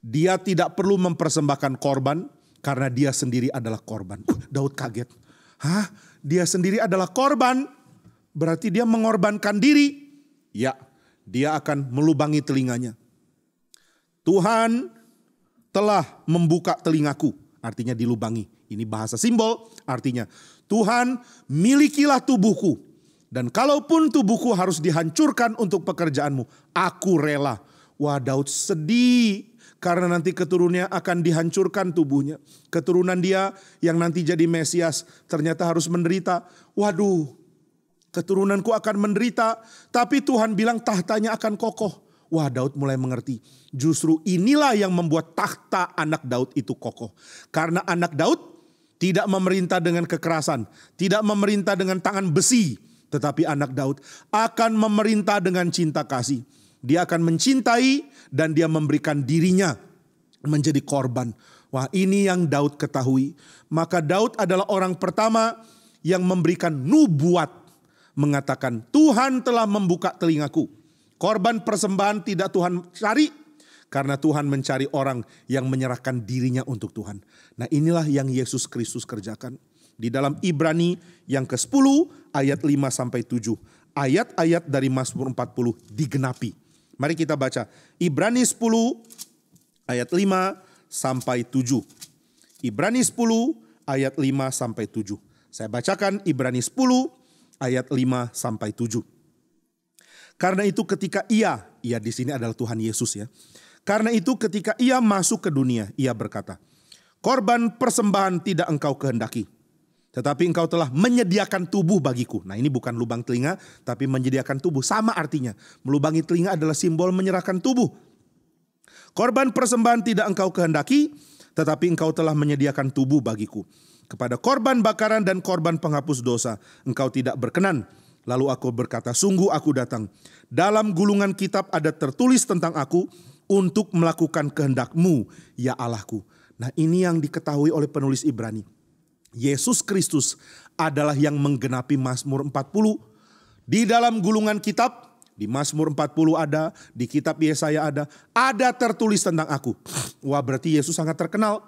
Dia tidak perlu mempersembahkan korban karena dia sendiri adalah korban. Daud kaget. Hah? Dia sendiri adalah korban? Berarti dia mengorbankan diri? Ya, dia akan melubangi telinganya. Tuhan telah membuka telingaku, artinya dilubangi. Ini bahasa simbol, artinya Tuhan milikilah tubuhku. Dan kalaupun tubuhku harus dihancurkan untuk pekerjaanmu, aku rela. Wah, Daud sedih karena nanti keturunannya akan dihancurkan tubuhnya. Keturunan dia yang nanti jadi Mesias ternyata harus menderita. Waduh, keturunanku akan menderita, tapi Tuhan bilang tahtanya akan kokoh. Wah, Daud mulai mengerti. Justru inilah yang membuat tahta anak Daud itu kokoh. Karena anak Daud tidak memerintah dengan kekerasan. Tidak memerintah dengan tangan besi. Tetapi anak Daud akan memerintah dengan cinta kasih. Dia akan mencintai dan dia memberikan dirinya menjadi korban. Wah, ini yang Daud ketahui. Maka Daud adalah orang pertama yang memberikan nubuat. Mengatakan, Tuhan telah membuka telingaku. Korban persembahan tidak Tuhan cari. Karena Tuhan mencari orang yang menyerahkan dirinya untuk Tuhan. Nah, inilah yang Yesus Kristus kerjakan. Di dalam Ibrani yang ke-10 ayat 5-7. Ayat-ayat dari Mazmur 40 digenapi. Mari kita baca. Ibrani 10 ayat 5-7. Ibrani 10 ayat 5-7. Saya bacakan Ibrani 10 ayat 5-7. Karena itu ketika ia di sini adalah Tuhan Yesus ya. Karena itu ketika ia masuk ke dunia, ia berkata, korban persembahan tidak engkau kehendaki, tetapi engkau telah menyediakan tubuh bagiku. Nah, ini bukan lubang telinga, tapi menyediakan tubuh. Sama artinya, melubangi telinga adalah simbol menyerahkan tubuh. Korban persembahan tidak engkau kehendaki, tetapi engkau telah menyediakan tubuh bagiku. Kepada korban bakaran dan korban penghapus dosa, engkau tidak berkenan. Lalu aku berkata, sungguh aku datang. Dalam gulungan kitab ada tertulis tentang aku untuk melakukan kehendak-Mu, ya Allahku. Nah, ini yang diketahui oleh penulis Ibrani. Yesus Kristus adalah yang menggenapi Mazmur 40. Di dalam gulungan kitab, di Mazmur 40 ada, di kitab Yesaya ada tertulis tentang aku. Wah, berarti Yesus sangat terkenal.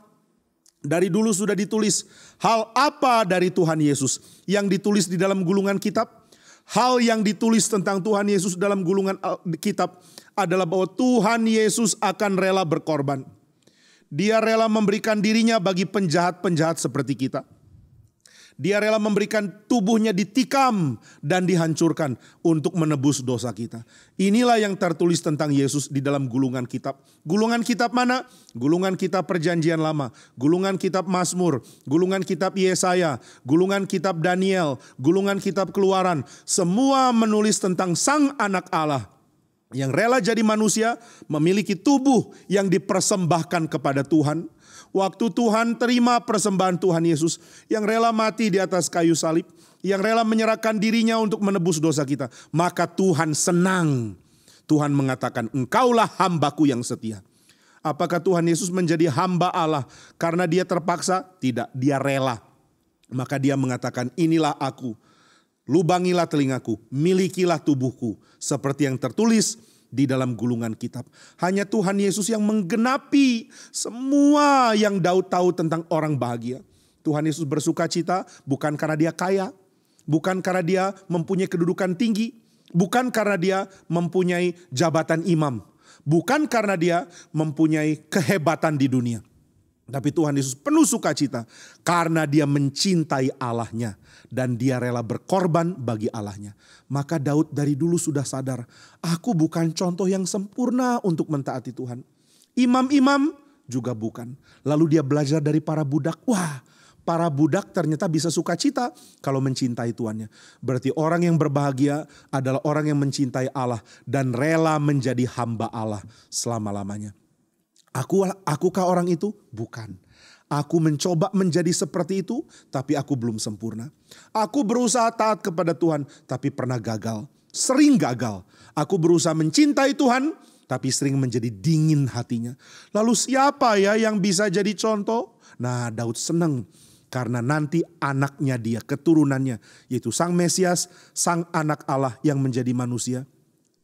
Dari dulu sudah ditulis. Hal apa dari Tuhan Yesus yang ditulis di dalam gulungan kitab? Hal yang ditulis tentang Tuhan Yesus dalam gulungan kitab adalah bahwa Tuhan Yesus akan rela berkorban. Dia rela memberikan dirinya bagi penjahat-penjahat seperti kita. Dia rela memberikan tubuhnya ditikam dan dihancurkan untuk menebus dosa kita. Inilah yang tertulis tentang Yesus di dalam gulungan kitab. Gulungan kitab mana? Gulungan kitab Perjanjian Lama, gulungan kitab Mazmur, gulungan kitab Yesaya, gulungan kitab Daniel, gulungan kitab Keluaran. Semua menulis tentang Sang Anak Allah yang rela jadi manusia, memiliki tubuh yang dipersembahkan kepada Tuhan. Waktu Tuhan terima persembahan Tuhan Yesus yang rela mati di atas kayu salib, yang rela menyerahkan dirinya untuk menebus dosa kita, maka Tuhan senang. Tuhan mengatakan, engkaulah hambaku yang setia. Apakah Tuhan Yesus menjadi hamba Allah karena dia terpaksa? Tidak, dia rela. Maka dia mengatakan, inilah aku, lubangilah telingaku, milikilah tubuhku, seperti yang tertulis di dalam gulungan kitab. Hanya Tuhan Yesus yang menggenapi semua yang Daud tahu tentang orang bahagia. Tuhan Yesus bersuka cita bukan karena dia kaya, bukan karena dia mempunyai kedudukan tinggi, bukan karena dia mempunyai jabatan imam, bukan karena dia mempunyai kehebatan di dunia. Tapi Tuhan Yesus penuh sukacita karena dia mencintai Allahnya dan dia rela berkorban bagi Allahnya. Maka Daud dari dulu sudah sadar, aku bukan contoh yang sempurna untuk mentaati Tuhan. Imam-imam juga bukan. Lalu dia belajar dari para budak. Wah, para budak ternyata bisa sukacita kalau mencintai tuannya. Berarti orang yang berbahagia adalah orang yang mencintai Allah dan rela menjadi hamba Allah selama-lamanya. Akukah orang itu? Bukan. Aku mencoba menjadi seperti itu, tapi aku belum sempurna. Aku berusaha taat kepada Tuhan, tapi pernah gagal. Sering gagal. Aku berusaha mencintai Tuhan, tapi sering menjadi dingin hatinya. Lalu siapa ya yang bisa jadi contoh? Nah, Daud senang karena nanti anaknya dia, keturunannya, yaitu Sang Mesias, Sang Anak Allah yang menjadi manusia.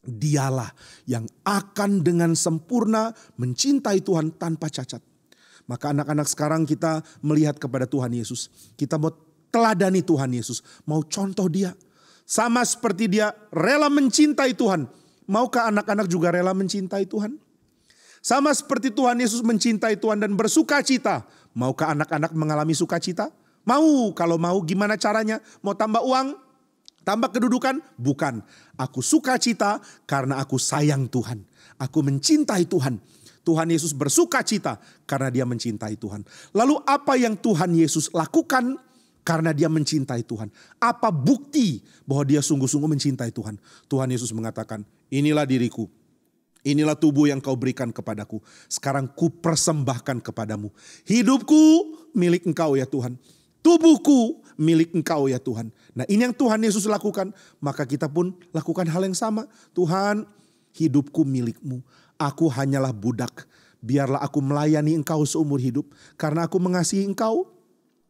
Dialah yang akan dengan sempurna mencintai Tuhan tanpa cacat. Maka anak-anak sekarang kita melihat kepada Tuhan Yesus. Kita mau teladani Tuhan Yesus. Mau contoh dia. Sama seperti dia rela mencintai Tuhan. Maukah anak-anak juga rela mencintai Tuhan? Sama seperti Tuhan Yesus mencintai Tuhan dan bersuka cita. Maukah anak-anak mengalami sukacita? Mau. Kalau mau gimana caranya? Mau tambah uang? Tambah kedudukan? Bukan. Aku suka cita karena aku sayang Tuhan. Aku mencintai Tuhan. Tuhan Yesus bersuka cita karena dia mencintai Tuhan. Lalu apa yang Tuhan Yesus lakukan karena dia mencintai Tuhan? Apa bukti bahwa dia sungguh-sungguh mencintai Tuhan? Tuhan Yesus mengatakan, inilah diriku. Inilah tubuh yang kau berikan kepadaku. Sekarang ku persembahkan kepadamu. Hidupku milik engkau ya Tuhan. Tubuhku milik engkau ya Tuhan. Nah, ini yang Tuhan Yesus lakukan. Maka kita pun lakukan hal yang sama. Tuhan, hidupku milikmu. Aku hanyalah budak. Biarlah aku melayani engkau seumur hidup. Karena aku mengasihi engkau.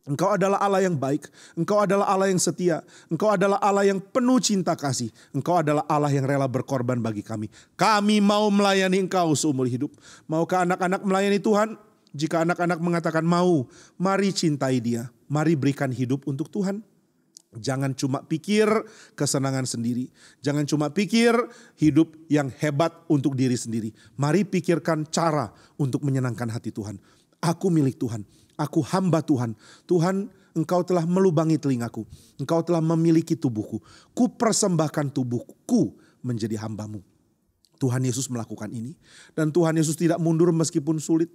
Engkau adalah Allah yang baik. Engkau adalah Allah yang setia. Engkau adalah Allah yang penuh cinta kasih. Engkau adalah Allah yang rela berkorban bagi kami. Kami mau melayani engkau seumur hidup. Maukah anak-anak melayani Tuhan? Jika anak-anak mengatakan mau, mari cintai dia. Mari berikan hidup untuk Tuhan. Jangan cuma pikir kesenangan sendiri. Jangan cuma pikir hidup yang hebat untuk diri sendiri. Mari pikirkan cara untuk menyenangkan hati Tuhan. Aku milik Tuhan. Aku hamba Tuhan. Tuhan, engkau telah melubangi telingaku. Engkau telah memiliki tubuhku. Ku persembahkan tubuhku menjadi hambamu. Tuhan Yesus melakukan ini. Dan Tuhan Yesus tidak mundur meskipun sulit.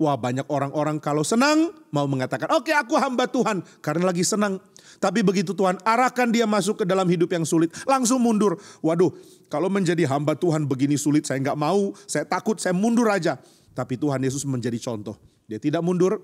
Wah, banyak orang-orang kalau senang mau mengatakan, oke, aku hamba Tuhan karena lagi senang. Tapi begitu Tuhan arahkan dia masuk ke dalam hidup yang sulit, langsung mundur. Waduh, kalau menjadi hamba Tuhan begini sulit, saya nggak mau, saya takut, saya mundur aja. Tapi Tuhan Yesus menjadi contoh. Dia tidak mundur.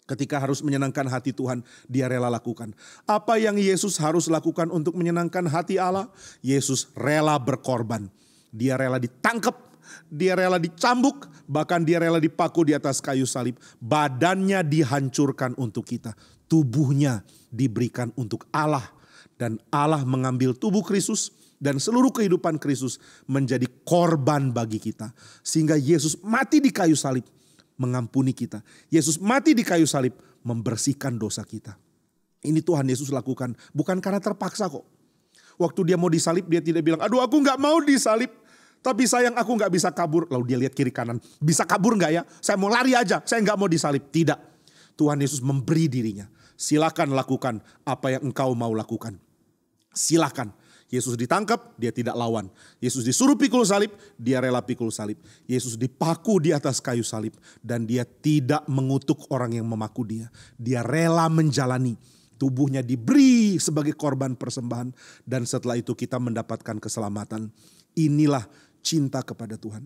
Ketika harus menyenangkan hati Tuhan, dia rela lakukan. Apa yang Yesus harus lakukan untuk menyenangkan hati Allah? Yesus rela berkorban. Dia rela ditangkap. Dia rela dicambuk, bahkan dia rela dipaku di atas kayu salib. Badannya dihancurkan untuk kita. Tubuhnya diberikan untuk Allah. Dan Allah mengambil tubuh Kristus dan seluruh kehidupan Kristus menjadi korban bagi kita. Sehingga Yesus mati di kayu salib mengampuni kita. Yesus mati di kayu salib membersihkan dosa kita. Ini Tuhan Yesus lakukan bukan karena terpaksa kok. Waktu dia mau disalib dia tidak bilang, aduh aku gak mau disalib. Tapi sayang aku gak bisa kabur. Lalu dia lihat kiri kanan. Bisa kabur gak ya? Saya mau lari aja. Saya gak mau disalib. Tidak. Tuhan Yesus memberi dirinya. Silakan lakukan apa yang engkau mau lakukan. Silakan. Yesus ditangkap, dia tidak lawan. Yesus disuruh pikul salib, dia rela pikul salib. Yesus dipaku di atas kayu salib. Dan dia tidak mengutuk orang yang memaku dia. Dia rela menjalani. Tubuhnya diberi sebagai korban persembahan. Dan setelah itu kita mendapatkan keselamatan. Inilah cinta kepada Tuhan.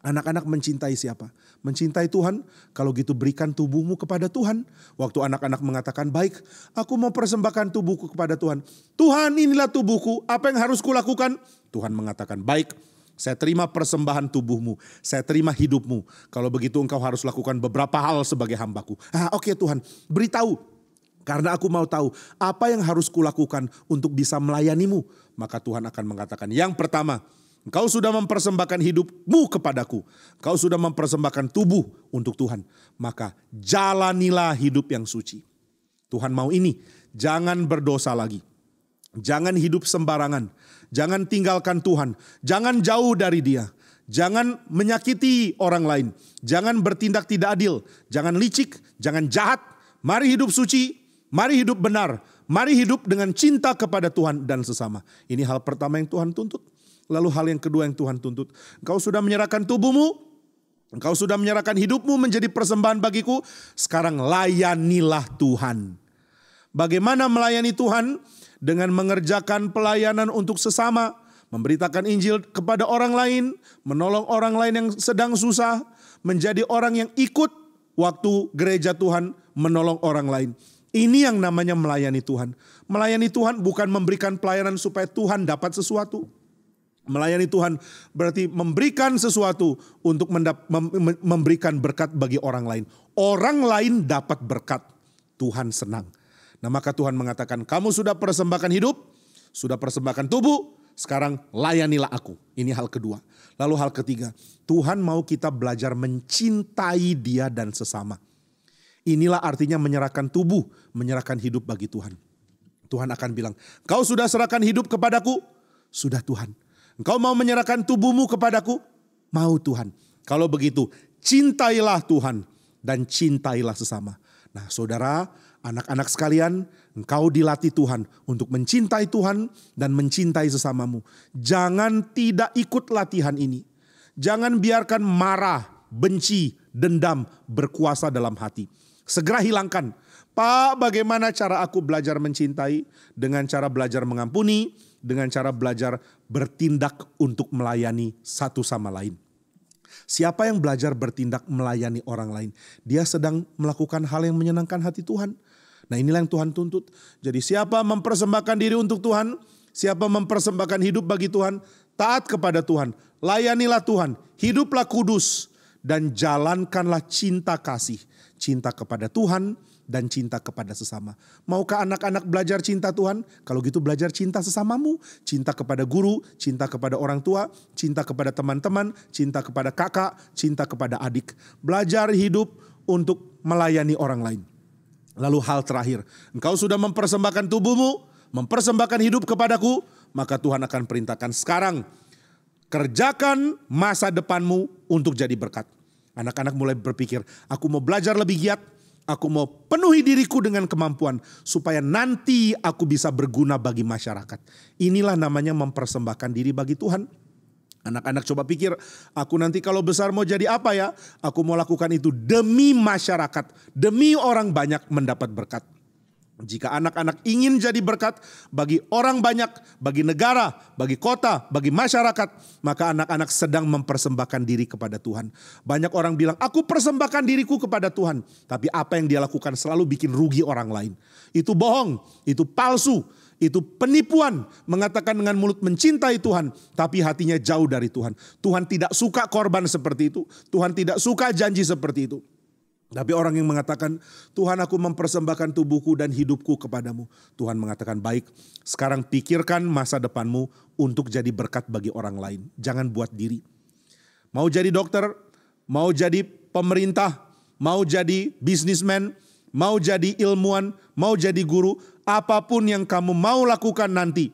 Anak-anak mencintai siapa? Mencintai Tuhan. Kalau gitu berikan tubuhmu kepada Tuhan. Waktu anak-anak mengatakan, baik, aku mau persembahkan tubuhku kepada Tuhan. Tuhan, inilah tubuhku. Apa yang harus kulakukan? Tuhan mengatakan, baik, saya terima persembahan tubuhmu. Saya terima hidupmu. Kalau begitu engkau harus lakukan beberapa hal sebagai hambaku. Oke Tuhan, beritahu. Karena aku mau tahu apa yang harus kulakukan untuk bisa melayanimu. Maka Tuhan akan mengatakan, yang pertama, engkau sudah mempersembahkan hidupmu kepadaku. Engkau sudah mempersembahkan tubuh untuk Tuhan. Maka jalanilah hidup yang suci. Tuhan mau ini, jangan berdosa lagi. Jangan hidup sembarangan. Jangan tinggalkan Tuhan. Jangan jauh dari Dia. Jangan menyakiti orang lain. Jangan bertindak tidak adil. Jangan licik, jangan jahat. Mari hidup suci. Mari hidup benar, mari hidup dengan cinta kepada Tuhan dan sesama. Ini hal pertama yang Tuhan tuntut. Lalu hal yang kedua yang Tuhan tuntut. Engkau sudah menyerahkan tubuhmu, Engkau sudah menyerahkan hidupmu menjadi persembahan bagiku, sekarang layanilah Tuhan. Bagaimana melayani Tuhan? Dengan mengerjakan pelayanan untuk sesama, memberitakan Injil kepada orang lain, menolong orang lain yang sedang susah, menjadi orang yang ikut waktu gereja Tuhan menolong orang lain. Ini yang namanya melayani Tuhan. Melayani Tuhan bukan memberikan pelayanan supaya Tuhan dapat sesuatu. Melayani Tuhan berarti memberikan sesuatu untuk memberikan berkat bagi orang lain. Orang lain dapat berkat, Tuhan senang. Nah maka Tuhan mengatakan, kamu sudah persembahkan hidup, sudah persembahkan tubuh, sekarang layanilah aku. Ini hal kedua. Lalu hal ketiga, Tuhan mau kita belajar mencintai Dia dan sesama. Inilah artinya menyerahkan tubuh, menyerahkan hidup bagi Tuhan. Tuhan akan bilang, kau sudah serahkan hidup kepadaku? Sudah Tuhan. Engkau mau menyerahkan tubuhmu kepadaku? Mau Tuhan. Kalau begitu, cintailah Tuhan dan cintailah sesama. Nah saudara, anak-anak sekalian, engkau dilatih Tuhan untuk mencintai Tuhan dan mencintai sesamamu. Jangan tidak ikut latihan ini. Jangan biarkan marah, benci, dendam berkuasa dalam hati. Segera hilangkan. Pak, bagaimana cara aku belajar mencintai? Dengan cara belajar mengampuni, dengan cara belajar bertindak untuk melayani satu sama lain. Siapa yang belajar bertindak melayani orang lain, dia sedang melakukan hal yang menyenangkan hati Tuhan. Nah inilah yang Tuhan tuntut. Jadi siapa mempersembahkan diri untuk Tuhan, siapa mempersembahkan hidup bagi Tuhan, taat kepada Tuhan, layanilah Tuhan, hiduplah kudus, dan jalankanlah cinta kasih. Cinta kepada Tuhan dan cinta kepada sesama. Maukah anak-anak belajar cinta Tuhan? Kalau gitu belajar cinta sesamamu. Cinta kepada guru, cinta kepada orang tua, cinta kepada teman-teman, cinta kepada kakak, cinta kepada adik. Belajar hidup untuk melayani orang lain. Lalu hal terakhir, engkau sudah mempersembahkan tubuhmu, mempersembahkan hidup kepadaku, maka Tuhan akan perintahkan sekarang, kerjakan masa depanmu untuk jadi berkat. Anak-anak mulai berpikir, aku mau belajar lebih giat, aku mau penuhi diriku dengan kemampuan, supaya nanti aku bisa berguna bagi masyarakat. Inilah namanya mempersembahkan diri bagi Tuhan. Anak-anak coba pikir, aku nanti kalau besar mau jadi apa ya? Aku mau lakukan itu demi masyarakat, demi orang banyak mendapat berkat. Jika anak-anak ingin jadi berkat bagi orang banyak, bagi negara, bagi kota, bagi masyarakat, maka anak-anak sedang mempersembahkan diri kepada Tuhan. Banyak orang bilang, aku persembahkan diriku kepada Tuhan. Tapi apa yang dia lakukan selalu bikin rugi orang lain. Itu bohong, itu palsu, itu penipuan. Mengatakan dengan mulut mencintai Tuhan, tapi hatinya jauh dari Tuhan. Tuhan tidak suka korban seperti itu. Tuhan tidak suka janji seperti itu. Tapi orang yang mengatakan, Tuhan aku mempersembahkan tubuhku dan hidupku kepadamu. Tuhan mengatakan, baik, sekarang pikirkan masa depanmu untuk jadi berkat bagi orang lain. Jangan buat diri. Mau jadi dokter, mau jadi pemerintah, mau jadi bisnismen, mau jadi ilmuwan, mau jadi guru. Apapun yang kamu mau lakukan nanti,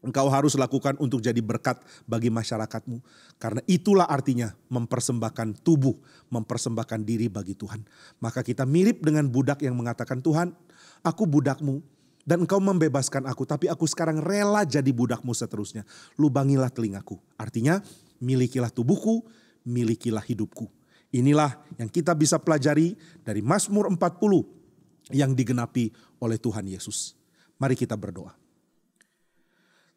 engkau harus lakukan untuk jadi berkat bagi masyarakatmu. Karena itulah artinya mempersembahkan tubuh, mempersembahkan diri bagi Tuhan. Maka kita mirip dengan budak yang mengatakan, Tuhan, aku budakmu dan engkau membebaskan aku. Tapi aku sekarang rela jadi budakmu seterusnya. Lubangilah telingaku. Artinya milikilah tubuhku, milikilah hidupku. Inilah yang kita bisa pelajari dari Mazmur 40 yang digenapi oleh Tuhan Yesus. Mari kita berdoa.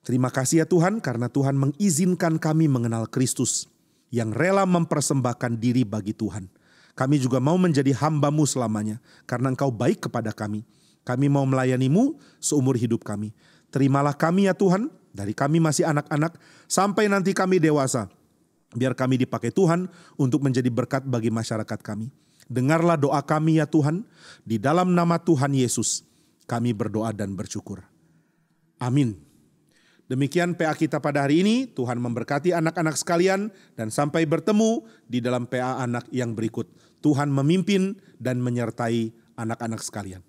Terima kasih ya Tuhan karena Tuhan mengizinkan kami mengenal Kristus yang rela mempersembahkan diri bagi Tuhan. Kami juga mau menjadi hamba-Mu selamanya karena Engkau baik kepada kami. Kami mau melayani-Mu seumur hidup kami. Terimalah kami ya Tuhan, dari kami masih anak-anak sampai nanti kami dewasa. Biar kami dipakai Tuhan untuk menjadi berkat bagi masyarakat kami. Dengarlah doa kami ya Tuhan, di dalam nama Tuhan Yesus kami berdoa dan bersyukur. Amin. Demikian PA kita pada hari ini. Tuhan memberkati anak-anak sekalian dan sampai bertemu di dalam PA anak yang berikut. Tuhan memimpin dan menyertai anak-anak sekalian.